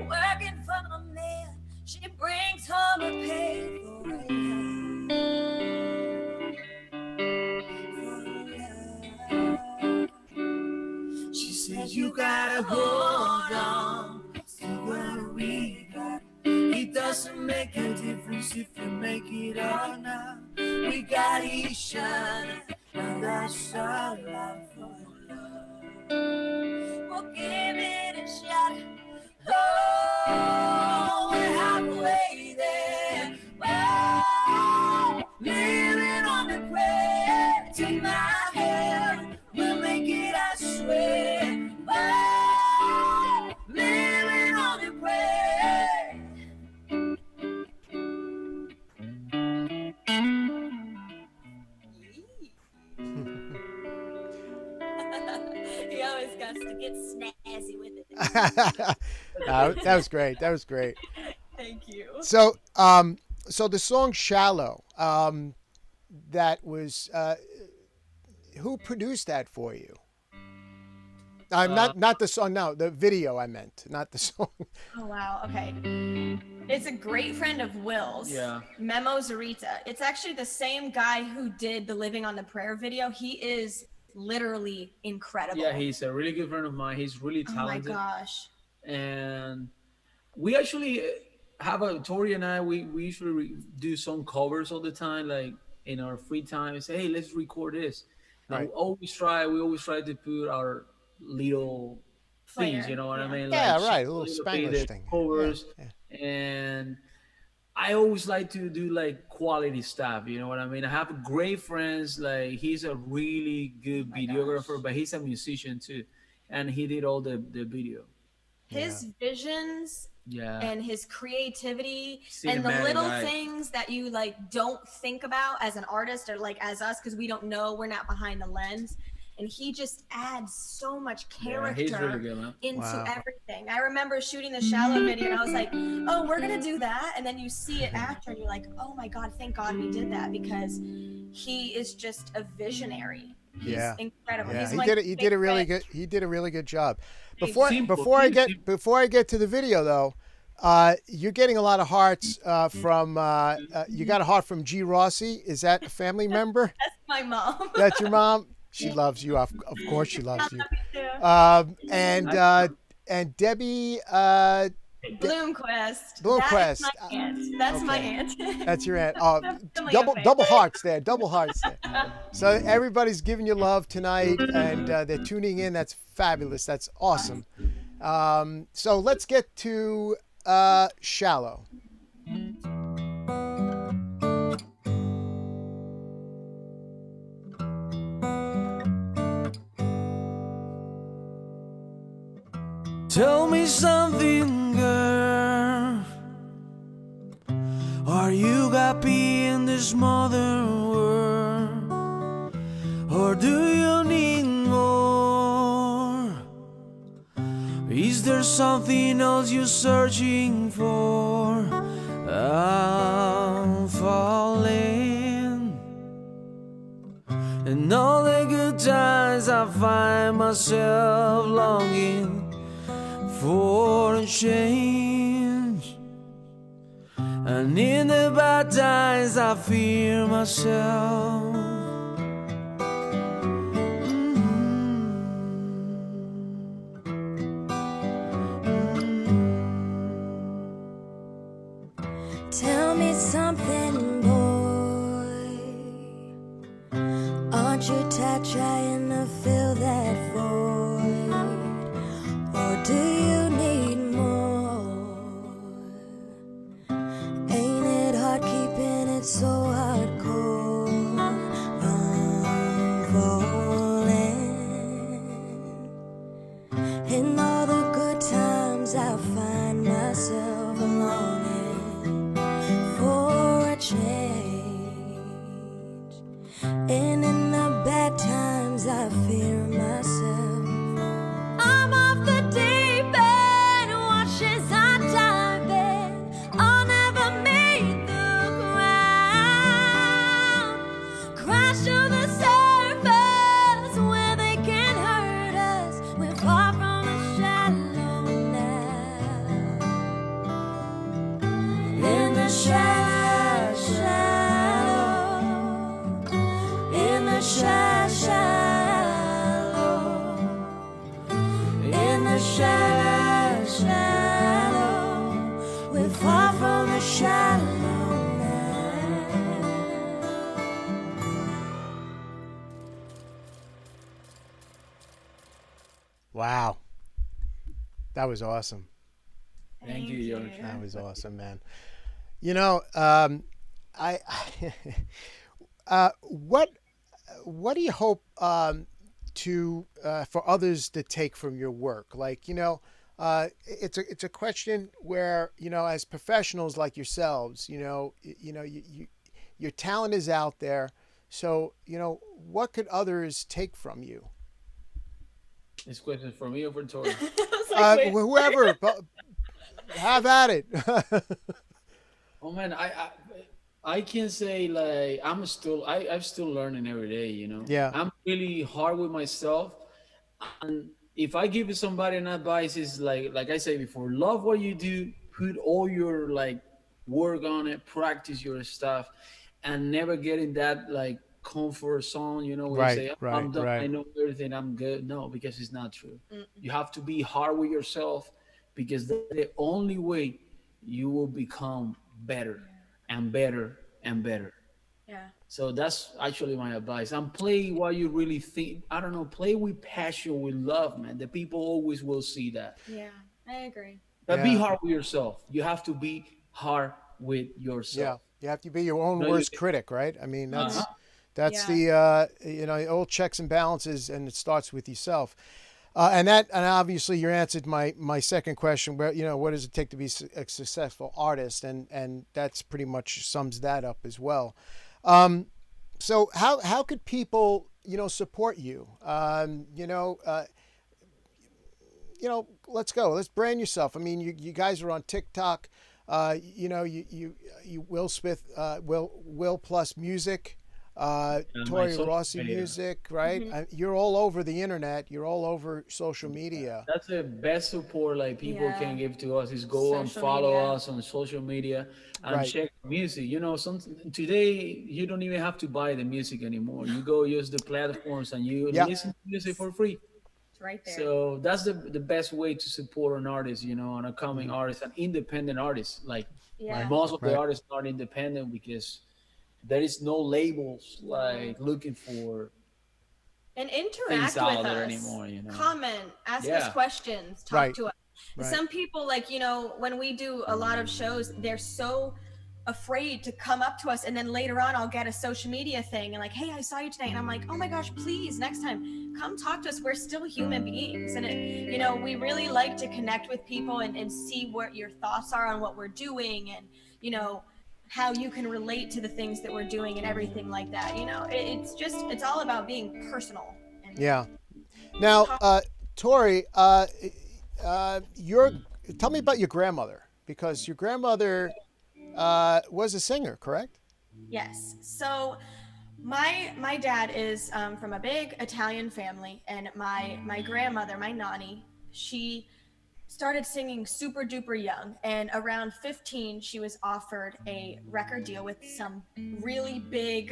working for the man. She brings home her pay for She said you gotta hold on to what we got. It doesn't make a difference if you make it or not. We got each other, and that's our life for love. We'll give it a shot. Oh, we're halfway there. Oh, living on the prayer. Take my hand, we'll make it, I swear. Oh, living on the prayer. He always got to get snazzy with it. That was great. That was great. Thank you. So, so the song "Shallow," that was who produced that for you? Not the song. No, the video. I meant, not the song. Oh wow. Okay. It's a great friend of Will's. Yeah. Memo Zarita. It's actually the same guy who did the Living on the Prayer video. He is literally incredible. Yeah, he's a really good friend of mine. He's really Oh my talented. gosh. And we actually have Tori and I, we usually do some covers all the time, like in our free time. Say, hey, let's record this. And Right. we always try to put our little things, Flair, you know what I yeah. mean? Yeah, Like right, a little bit Spanglish of thing. covers. Yeah, And I always like to do like quality stuff, you know what I mean? I have great friends, like he's a really good videographer, but he's a musician too. And he did all the video. His visions Yeah. and his creativity and the Cinematic, little right. things that you like don't think about as an artist or like as us, because we don't know, we're not behind the lens. And he just adds so much Yeah, character he's really good, man. into Wow. everything. I remember shooting the Shallow video and I was like, oh, we're gonna do that. And then you see it after and you're like, oh my God, thank God we did that, because he is just a visionary. He's Yeah. incredible. yeah. He's He my did it. He did a really favorite. good. He did a really good job. Simple, Before I get to the video though, you're getting a lot of hearts from. You got a heart from G. Rossi. Is that a family member? That's my mom. That's your mom. She loves you. Of course, she loves you. And Debbie. Bloomquist. Bloomquist. That's my aunt. That's my Okay. aunt. That's your aunt. Oh, Family double affair. hearts there. Double hearts there. So everybody's giving you love tonight, and they're tuning in. That's fabulous. That's awesome. So let's get to "Shallow." Tell me something, girl. Are you happy in this modern world? Or do you need more? Is there something else you're searching for? I'm falling. And all the good times I find myself longing for a change, and in the bad times I fear myself. Tell me something, boy. Aren't you tired trying to fill that void? Or do you need more? Wow, that was awesome. Thank you, George. That was awesome, man. You know, I, what do you hope to for others to take from your work? Like, it's a question where, as professionals like yourselves, your talent is out there. So, what could others take from you? This question is for me or for Tori? Whoever, have at it. Oh man, I can say like I'm still learning every day. Yeah. I'm really hard with myself, and if I give somebody an advice, is like I said before, love what you do, put all your like work on it, practice your stuff, and never get in that like comfort zone. Where you Right, say, "Oh, right, I'm done, I right. know everything, I'm good." No, because it's not true. Mm. You have to be hard with yourself, because that's the only way you will become better and better and better. Yeah. So that's actually my advice. And play what you really think. I don't know. Play with passion, with love, man. The people always will see that. Yeah, I agree. But be Yeah. hard with yourself. You have to be hard with Yeah. yourself. You have to be your own No, you. worst critic, right? I mean, Uh-huh. that's Yeah. the old checks and balances, and it starts with yourself. And obviously you answered my second question, where what does it take to be a successful artist, and that's pretty much sums that up as well. So how could people support you? Let's go. Let's brand yourself. I mean, you guys are on TikTok. You Will Smith, Will plus music, And my Tori social Rossi media. music, right? You're all over the internet. You're all over social media. That's the best support like people Yeah. can give to us is go and Social follow media. us on social media and Right. check music. Today you don't even have to buy the music anymore. You go use the platforms and you Yeah. listen to music for free. It's right there. So that's the best way to support an artist, an upcoming artist, an independent artist. Like Yeah. most of the Right. artists are independent because there is no labels like looking for And things interact out with there us. anymore. Comment, ask us Yeah. questions, talk Right. to us. Right. Some people, like, when we do a lot of shows, they're so afraid to come up to us, and then later on I'll get a social media thing and like, hey, I saw you tonight, and I'm like, oh my gosh, please, next time come talk to us. We're still human beings, and we really like to connect with people and see what your thoughts are on what we're doing, and how you can relate to the things that we're doing and everything like that. It's all about being personal. And Yeah. Now, Tori, tell me about your grandmother, because your grandmother was a singer, correct? Yes. So my dad is from a big Italian family, and my grandmother, my nanny, she started singing super duper young, and around 15 she was offered a record deal with some really big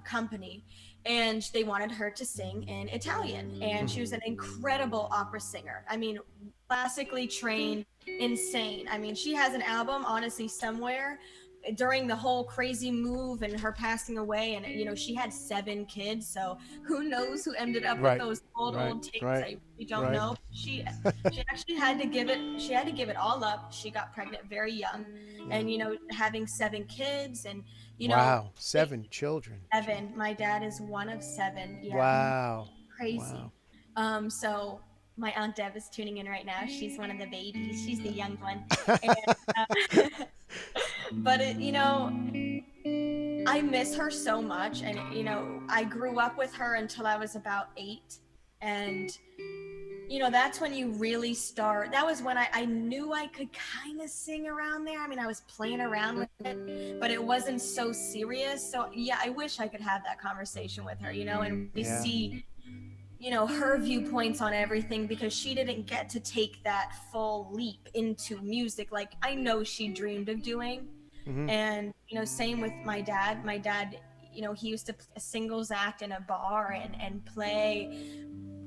company, and they wanted her to sing in Italian, and she was an incredible opera singer. I mean, classically trained, insane. I mean, she has an album honestly somewhere during the whole crazy move and her passing away, and she had 7 kids, so who knows who ended up Right. with those old tapes. Right. I really don't Right. know. She actually had to give it all up. She got pregnant very young, and having 7 kids, and Wow. 7 children. 7. My dad is one of 7. Yeah. Wow. Crazy. Wow. So my aunt Deb is tuning in right now. She's one of the babies. She's the young one. And, but I miss her so much, and I grew up with her until I was about 8, and that's when you really start. That was when I knew I could kind of sing around there. I mean, I was playing around with it, but it wasn't so serious. So yeah, I wish I could have that conversation with her, and really Yeah. see her viewpoints on everything, because she didn't get to take that full leap into music like I know she dreamed of doing. And same with my dad. My dad, he used to play a singles act in a bar and play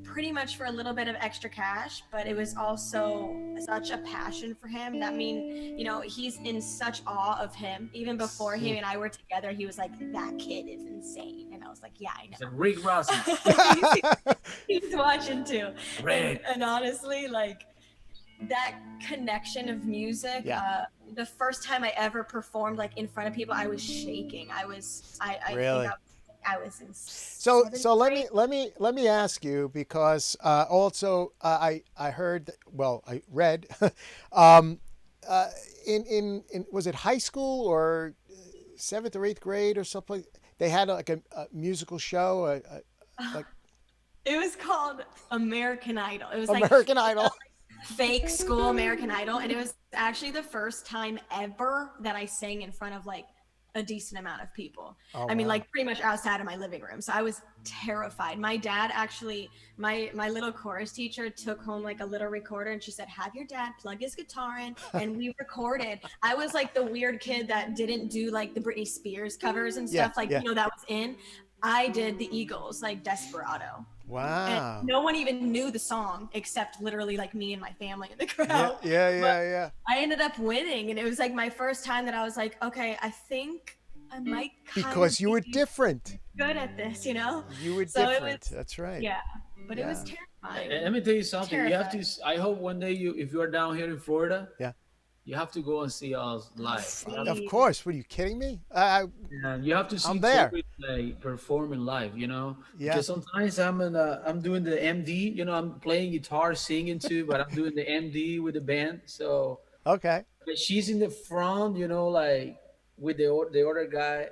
pretty much for a little bit of extra cash, but it was also such a passion for him. That he's in such awe of him. Even before he and I were together, he was like, that kid is insane. And I was like, yeah, I know. It's Rick Rossi. He's watching too. Rick. And honestly, like that connection of music. Yeah. The first time I ever performed like in front of people, I was shaking. I Really? think I was in So seventh grade. let me ask you, because also I heard I read um, in was it high school or seventh or eighth grade or something, they had like a musical show, like It was called American Idol. It was like American Idol. fake school American Idol, and it was actually the first time ever that I sang in front of like a decent amount of people. Oh, I mean, wow. like pretty much outside of my living room. So I was terrified. My dad actually, my little chorus teacher took home like a little recorder, and she said, "Have your dad plug his guitar in," and we recorded. I was like the weird kid that didn't do like the Britney Spears covers and stuff, Yeah. that was in. I did the Eagles, like Desperado. Wow. And no one even knew the song except literally like me and my family in the Yeah, crowd. yeah. I ended up winning, and it was like my first time that I was like, okay, I think I might Because you were different. good at this, you know? You were So it different. was- That's right. Yeah, but it was Yeah. terrifying. Let me tell you something. You have to. Terrifying. I hope one day if you are down here in Florida, Yeah. you have to go and see us live. Of course. What, are you kidding me? And you have to see I'm there. Tori, like performing live. Yeah. Because sometimes I'm doing the MD. I'm playing guitar, singing too, but I'm doing the MD with the band. So Okay. but she's in the front, like with the other guy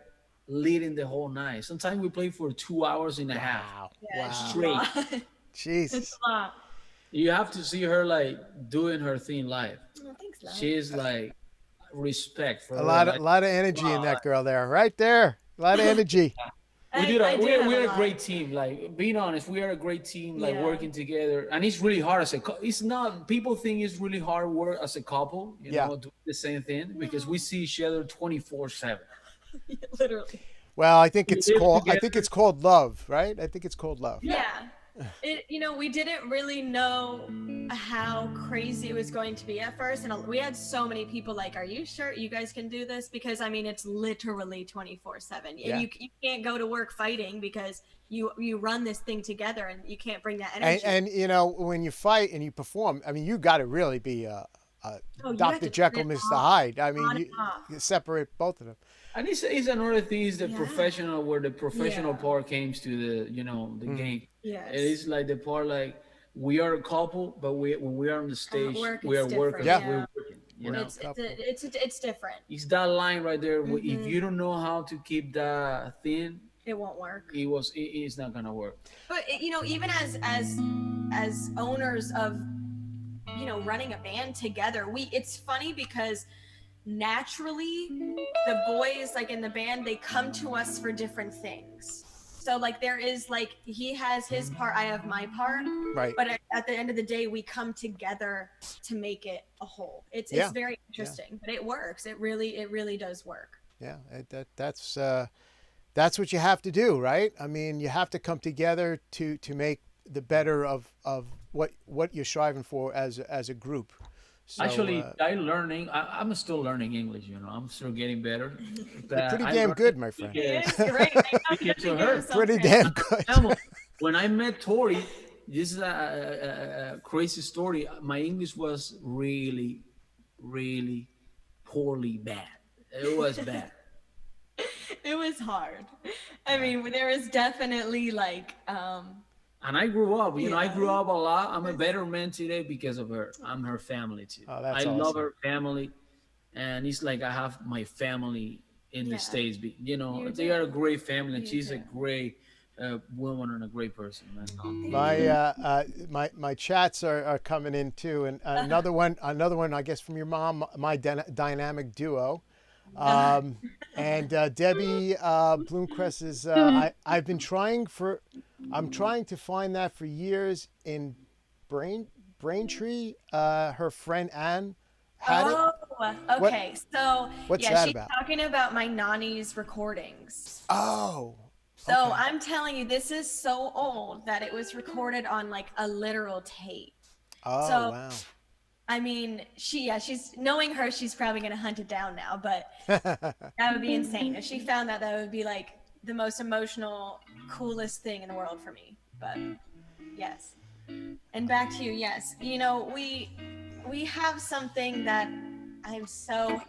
leading the whole night. Sometimes we play for 2 hours and a half. Wow. Yeah, it's Straight. a lot. Jesus. It's a lot. You have to see her like doing her thing live. Oh, thanks, love. She's like respect for A her. lot Like, of energy in wow, that girl there. Right there. A lot of energy. we did I did have we're a lot. great team. Like being honest, we are a great team. Like Yeah. working together, and it's really hard as it's not. People think it's really hard work as a couple. Yeah. Doing the same thing because we see each other 24/7. Literally. Well, I think it's live called. I together. think it's called love, right? I think it's called love. Yeah. We didn't really know how crazy it was going to be at first. And we had so many people like, are you sure you guys can do this? Because, I mean, it's literally 24/7. Yeah. You can't go to work fighting because you run this thing together and you can't bring that energy. And when you fight and you perform, I mean, you got to really be Oh, you have Dr. to Jekyll, turn it Mr. off, Hyde. I on mean, and you off. separate both of them. And it's another thing is the Yeah. professional where the professional Yeah. part comes to the the game. Yes. It is like the part like we are a couple, but when we are on the stage, work, we are it's working. different, We're yeah. working. It's different. It's that line right there. If Mm-hmm. you don't know how to keep that thing, It won't work. it's not gonna work. But even as owners of running a band together, it's funny because naturally the boys like in the band, they come to us for different things. So like there is like he has his part, I have my part, Right. but at the end of the day we come together to make it a whole. It's very interesting, but it works. It really does work. Yeah. That's what you have to do, right? I mean, you have to come together to make the better of what you're striving for as a group. So, Actually, I'm still learning English. I'm still getting better. you're pretty damn good, my friend. Because, Great. because of her. Pretty damn good. When I met Tori, this is a crazy story. My English was really, really poorly bad. It was bad. It was hard. I mean, there was definitely like And I grew up, I Yeah. grew up a lot. I'm a better man today because of her. I'm her family too. Oh, that's I love awesome. her family. And it's like I have my family in Yeah. the States. You They do. are a great family, and You she's a do. great woman and a great person, man. My chats are coming in too, and another one I guess from your mom, my dynamic duo, and Debbie Bloomcrest is I'm trying to find that for years in Braintree. Her friend Anne had it. Oh, okay. So what's yeah, that she's about? talking about my nanny's recordings. Oh, So okay. I'm telling you, this is so old that it was recorded on like a literal tape. Oh, So- wow. I mean, she's knowing her, she's probably gonna hunt it down now, but that would be insane. If she found that would be like the most emotional, coolest thing in the world for me. But Yes. And back to you. Yes. We have something that I'm so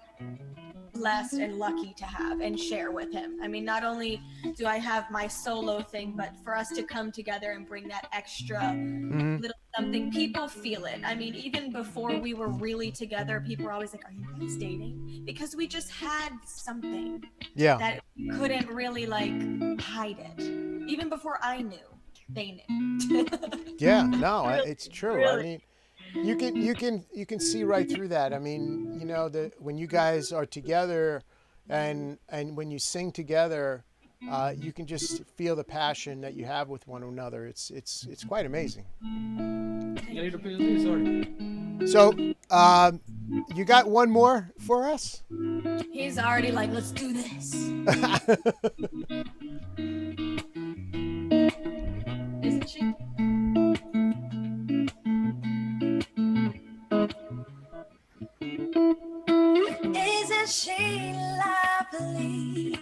blessed and lucky to have and share with him. I mean, not only do I have my solo thing, but for us to come together and bring that extra little something, people feel it. I mean, even before we were really together, people were always like, "Are you guys dating?" Because we just had something that we couldn't really like hide it. Even before I knew, they knew. Yeah, no, it's true. Really? I mean, you can see right through that. I mean, you know, when you guys are together, and when you sing together, you can just feel the passion that you have with one another. It's quite amazing. A little bit of this, sorry. So, you got one more for us? He's already like, "Let's do this." Isn't she? Isn't she lovely?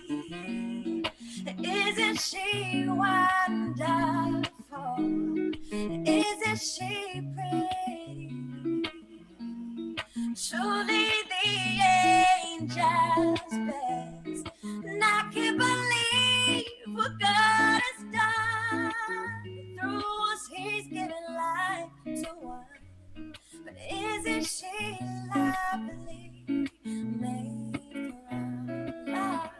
Isn't she wonderful? Isn't she pretty? Truly the angel's best. And I can't believe what God has done. Through us, He's given life to one. But isn't she lovely? Made for our love.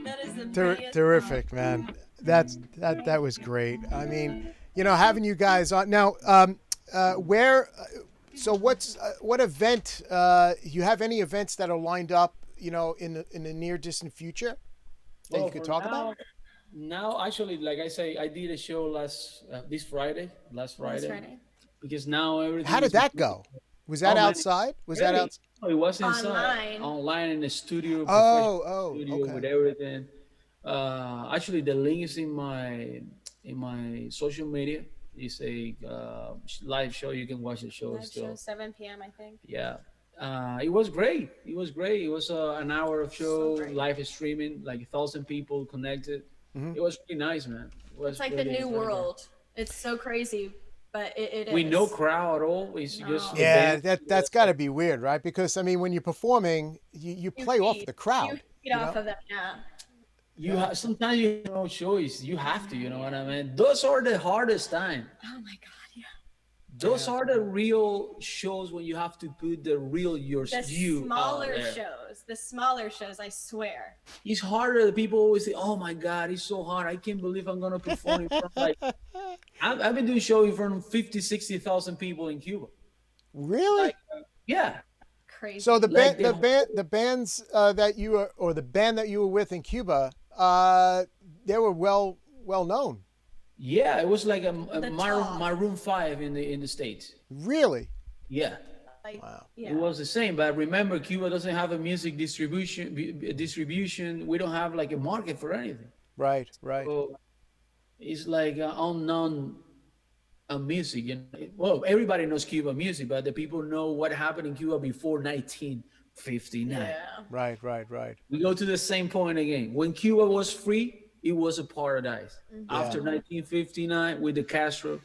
That is the prettiest Terrific, song. man. That was great. I mean, you know, having you guys on now. Where? So what event? You have any events that are lined up? You know, in the near distant future that you could For talk now, about? now actually, like I say, I did a show last last Friday, Last Friday. because now everything How did is that go? Was that Oh man, outside? Was that great. out? Oh, it was inside, Online. online in the studio, professional Oh, studio okay. with everything. Actually, the link is in my social media. It's a live show. You can watch the show Live show, still. 7 p.m., I think. Yeah. It was great. It was great. It was an hour of show, So great. live streaming, like 1,000 people connected. It was really nice, man. It It's was like the really, new really good. world. It's so crazy, but it With no is. crowd at all. It's just No. the Yeah, band. that's got to be weird, right? Because I mean, when you're performing, you You play off feed. the You crowd. feed You off know? of them, yeah. You have sometimes you have no choice. You have to, you know what I mean? Those are the hardest time. Oh my God, yeah. Those are the real shows when you have to put the real The you out there. smaller shows, I swear. It's harder. People always say, "Oh my God, it's so hard. I can't believe I'm gonna perform in front of like." I've been doing show in front of 50, 60,000 people in Cuba. Really? Like, yeah, So Crazy. like the the bands that you were, or the band that you were with in Cuba, they were well known. yeah, it was like The my top. room 5 in the States. Really? Yeah. Like, Wow. yeah. It was the same, but remember, Cuba doesn't have a music distribution. We don't have like a market for anything. Right. Right. So it's like unknown music. You know? Well, everybody knows Cuba music, but the people know what happened in Cuba before 1959. Yeah. Right. Right. Right. We go to the same point again. When Cuba was free, it was a paradise. After Yeah. 1959, with the Castro,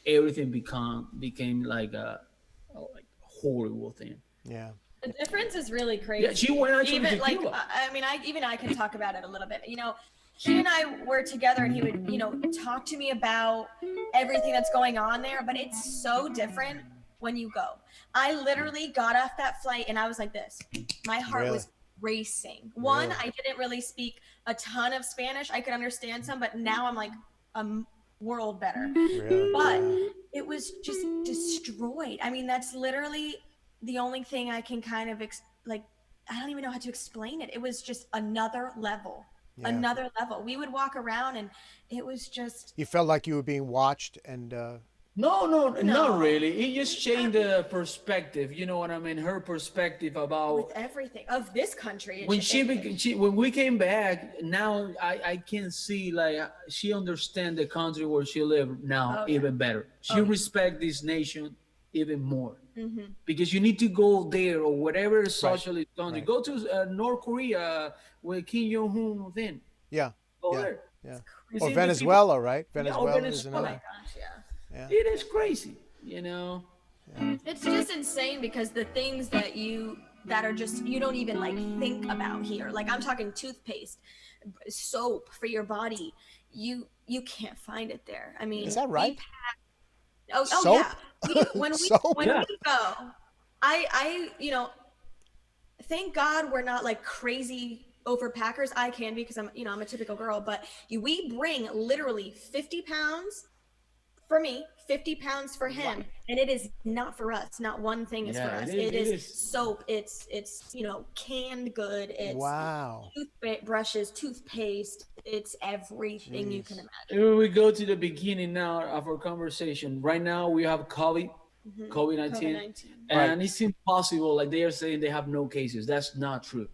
everything became like like horrible thing. Yeah. The difference is really crazy. Yeah, she went actually even to like Cuba. I mean, I can talk about it a little bit. He and I were together, and he would talk to me about everything that's going on there. But it's so different when you go. I literally got off that flight, and I was like this. My heart Really? was racing. One, Really? I didn't really speak a ton of Spanish. I could understand some, but now I'm like a world better. Really? But Yeah. it was just destroyed. I mean, that's literally the only thing I can kind of like. I don't even know how to explain it. It was just another level. Yeah. Another level. We would walk around, and it was just You felt like you were being watched, and No, No. not really. It just changed the perspective. You know what I mean? Her perspective with about everything of this country. when when we came back. Now I can see like she understand the country where she lived now Oh, yeah. even better. She respect this nation even more. because you need to go there or whatever socialist country. right. Go to North Korea with Kim Jong Un thing. Yeah. Go Yeah. there. Yeah. You Or see the Venezuela, right? Yeah, or Venezuela is Venezuela. another. Gosh, yeah. Yeah. It is crazy, you know. It's just insane because the things that are just you don't even like think about here. Like I'm talking toothpaste, soap for your body. You can't find it there. I mean, Is that right? Oh Soap? yeah. When Soap? we go, I thank God we're not like crazy overpackers. I can be because I'm a typical girl, but we bring literally 50 pounds for me, 50 pounds for him, and it is not for us. Not one thing is for Yeah, us. it It is is. soap. It's canned good. It's Wow. toothbrushes, toothpaste. It's everything you can Jeez. imagine. Here we go to the beginning now of our conversation. Right now we have COVID-19, COVID-19. and it's impossible. Like they are saying, they have no cases. That's not true.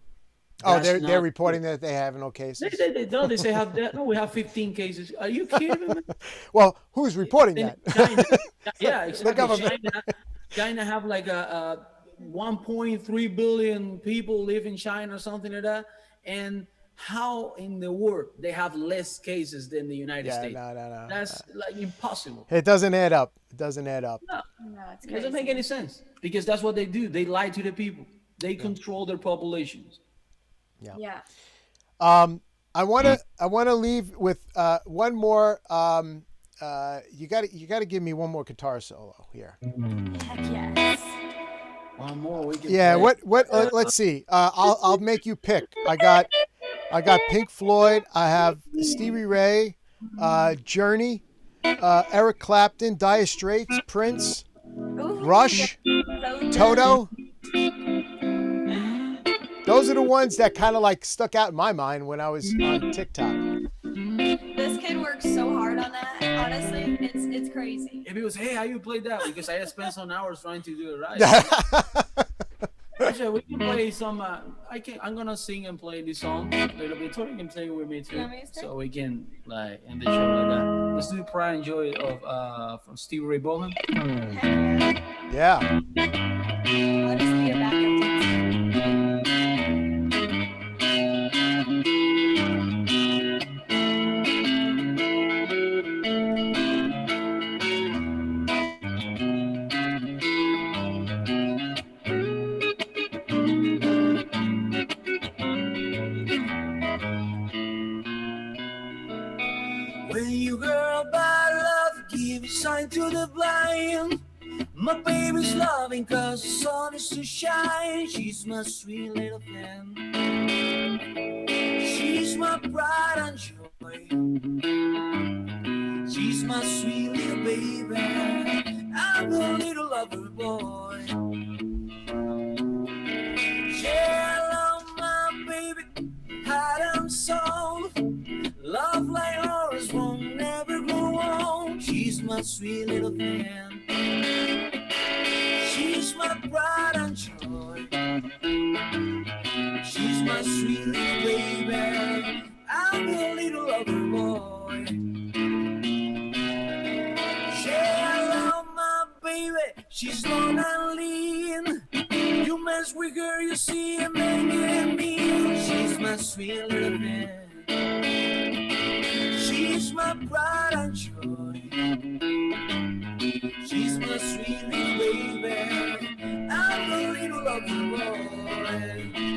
Oh, That's they're not reporting true. that they have no cases. They say have that. No, we have 15 cases. Are you kidding me? Well, who's reporting In that? China, yeah, exactly. government. China have like a 1.3 billion people live in China or something like that. And how in the world they have less cases than the United Yeah, States? no. That's like impossible. It doesn't add up. It doesn't add up. No, No, it's it doesn't crazy. make any sense because that's what they do. They lie to the people. They control their populations. Yeah. I want to leave with one more. You got to give me one more guitar solo here. Heck yes. One more we can. Yeah. play. What? Let's see. I'll make you pick. I got Pink Floyd. I have Stevie Ray, Journey, Eric Clapton, Dire Straits, Prince, Ooh, Rush, so good. Toto. Those are the ones that kind of like stuck out in my mind when I was on TikTok. This kid works so hard on that. Honestly, it's crazy. If it was, hey, how you play that? Because I had spent some hours trying to do it right. Actually, we can play some. I'm gonna sing and play this song a little bit. Tori can sing with me too, You want me to sing? so we can like end the show like that. Let's do "Pride and Joy" of from Stevie Ray Vaughan. Heck Yeah. yeah. I'll just be your backup dancer. When you girl by love, give a sign to the blind. My baby's loving cause the sun is to shine. She's my sweet little fan. She's my pride and joy. She's my sweet little baby. I'm a little lover boy. Yeah, I love my baby, heart and soul. Love like ours won't never grow old. She's my sweet little fan. She's my pride and joy. She's my sweet little baby. I'm a little lover boy. Yeah, I love my baby. She's long and lean. You mess with her, you see her making me. She's my sweet little fan. She's my pride and joy. She's my sweet little baby. I'm a little lover boy.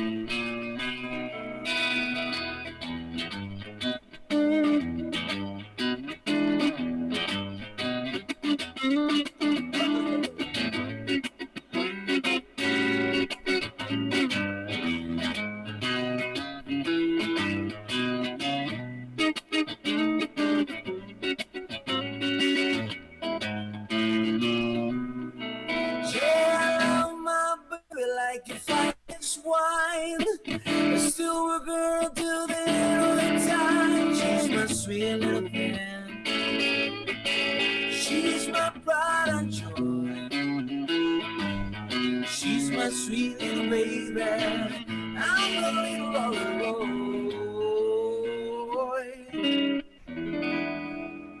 Yeah, I love my baby like a finest wine. I still work her till the end of the time. She's my sweet little fan. She's my pride and joy. She's my sweet little baby. I'm a little lover boy.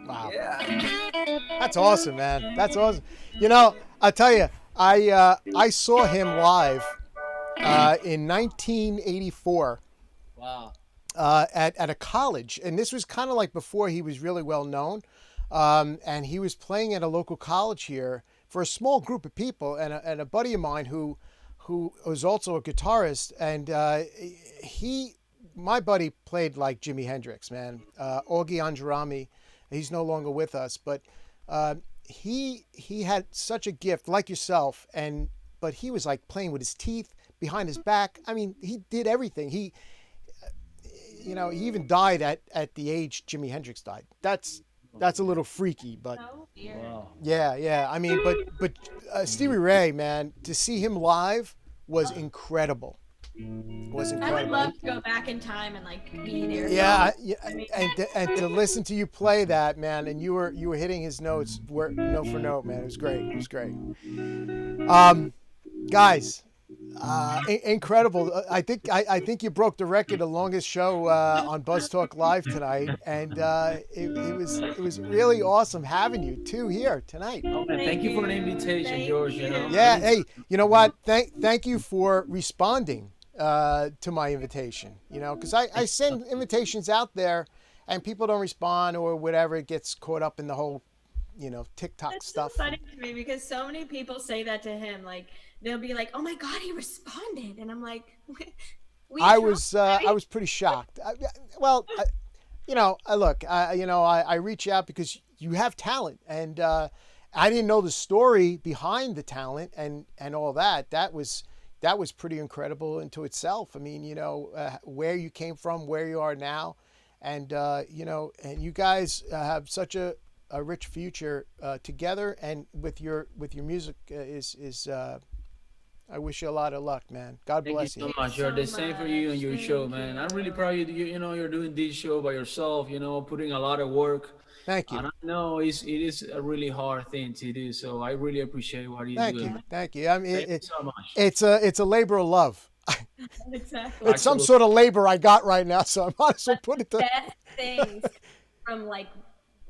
Wow. Yeah. That's awesome, man. That's awesome. You know, I tell you, I saw him live in 1984 Wow. at a college, and this was kind of like before he was really well known. And he was playing at a local college here for a small group of people, and a buddy of mine who was also a guitarist, and my buddy played like Jimi Hendrix, man. Augie Anjarami, he's no longer with us, but he had such a gift, like yourself, but he was like playing with his teeth behind his back. I mean, he did everything. He even died at the age Jimi Hendrix died. That's a little freaky, but So weird. Wow. yeah. I mean, but Stevie Ray, man, to see him live was incredible. Was I would incredible. love to go back in time and like be there. Yeah, I mean, and to listen to you play that, man, and you were hitting his notes note for note, man. It was great. It was great. Guys, incredible. I think you broke the record, the longest show on Buzz Talk Live tonight, and it was really awesome having you two here tonight. Oh man, thank you for the invitation, Thank George. you. Yeah, hey, you know what? Thank you for responding to my invitation. Because I send invitations out there, and people don't respond or whatever. It gets caught up in the whole, TikTok That's stuff. so funny to me because so many people say that to him. Like they'll be like, "Oh my God, he responded," and I'm like, I was pretty shocked. Look, I reach out because you have talent, and I didn't know the story behind the talent and all that. That was pretty incredible into itself. I mean, where you came from, where you are now, and and you guys have such a rich future together, and with your music is. I wish you a lot of luck, man. God Thank bless you so you. much. You're the so same for you and your much. show, Thank man. you. I'm really proud of you. You're doing this show by yourself. Putting a lot of work. Thank you. And I know it is a really hard thing to do. So I really appreciate what you're Thank doing. you. Thank you. I mean, Thank you so much. it's a labor of love. Exactly. It's some sort of labor I got right now, so I might as well put it to. Best things from like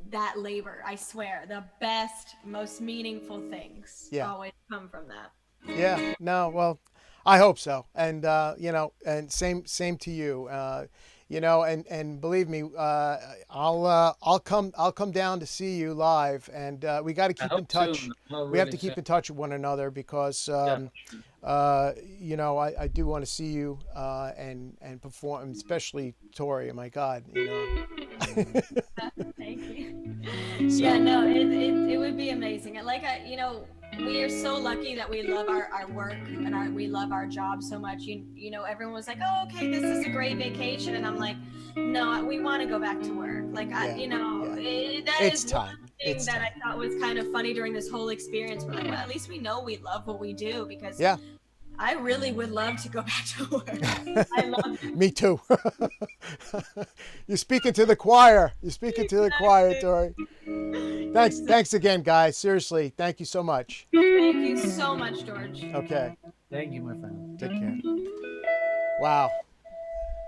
that labor. I swear, the best, most meaningful things always come from that. Yeah. No. Well, I hope so. And and same to you. And believe me, I'll come down to see you live, and we got to keep in touch. We have to keep in touch with one another because I do want to see you and perform, especially Tori. Oh my God, Thank you. Yeah, no, it would be amazing. We are so lucky that we love our work and we love our job so much. Everyone was like, "Oh, okay, this is a great vacation," and I'm like, "No, we want to go back to work." Like, that It's is time. one thing It's that time. I thought was kind of funny during this whole experience. We're like, well, at least we know we love what we do because I really would love to go back to work. I love it. Me too. You're speaking to the choir. You're speaking to the choir, Tori. Thanks again, guys. Seriously, thank you so much. Thank you so much, George. Okay, Thank you, my friend. take care. Wow.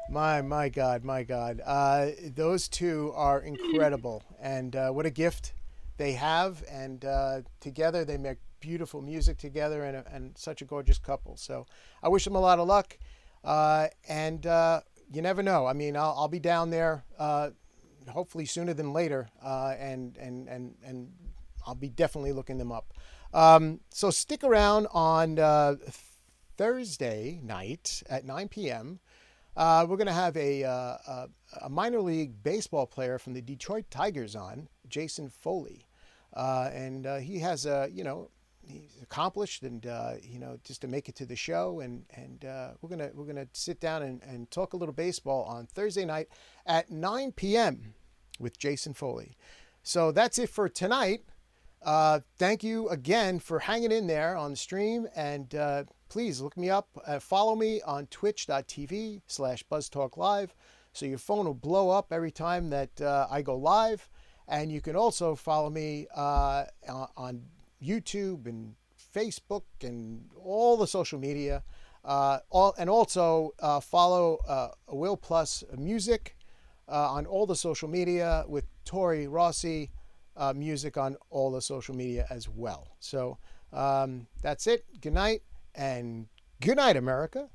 My God. Those two are incredible, and what a gift they have, and together they make beautiful music together, and such a gorgeous couple. So I wish them a lot of luck, and you never know. I mean, I'll be down there hopefully sooner than later, and I'll be definitely looking them up. So stick around on Thursday night at 9 p.m. We're going to have a minor league baseball player from the Detroit Tigers on, Jason Foley. And he has he's accomplished, and just to make it to the show, and we're gonna sit down and talk a little baseball on Thursday night at 9 p.m. with Jason Foley. So that's it for tonight. Thank you again for hanging in there on the stream, and please look me up. Follow me on twitch.tv/BuzzTalkLive, so your phone will blow up every time that I go live. And you can also follow me on YouTube and Facebook and all the social media. Also follow Will Plus Music on all the social media, with Tori Rossi Music on all the social media as well. So That's it. Good night, and good night, America.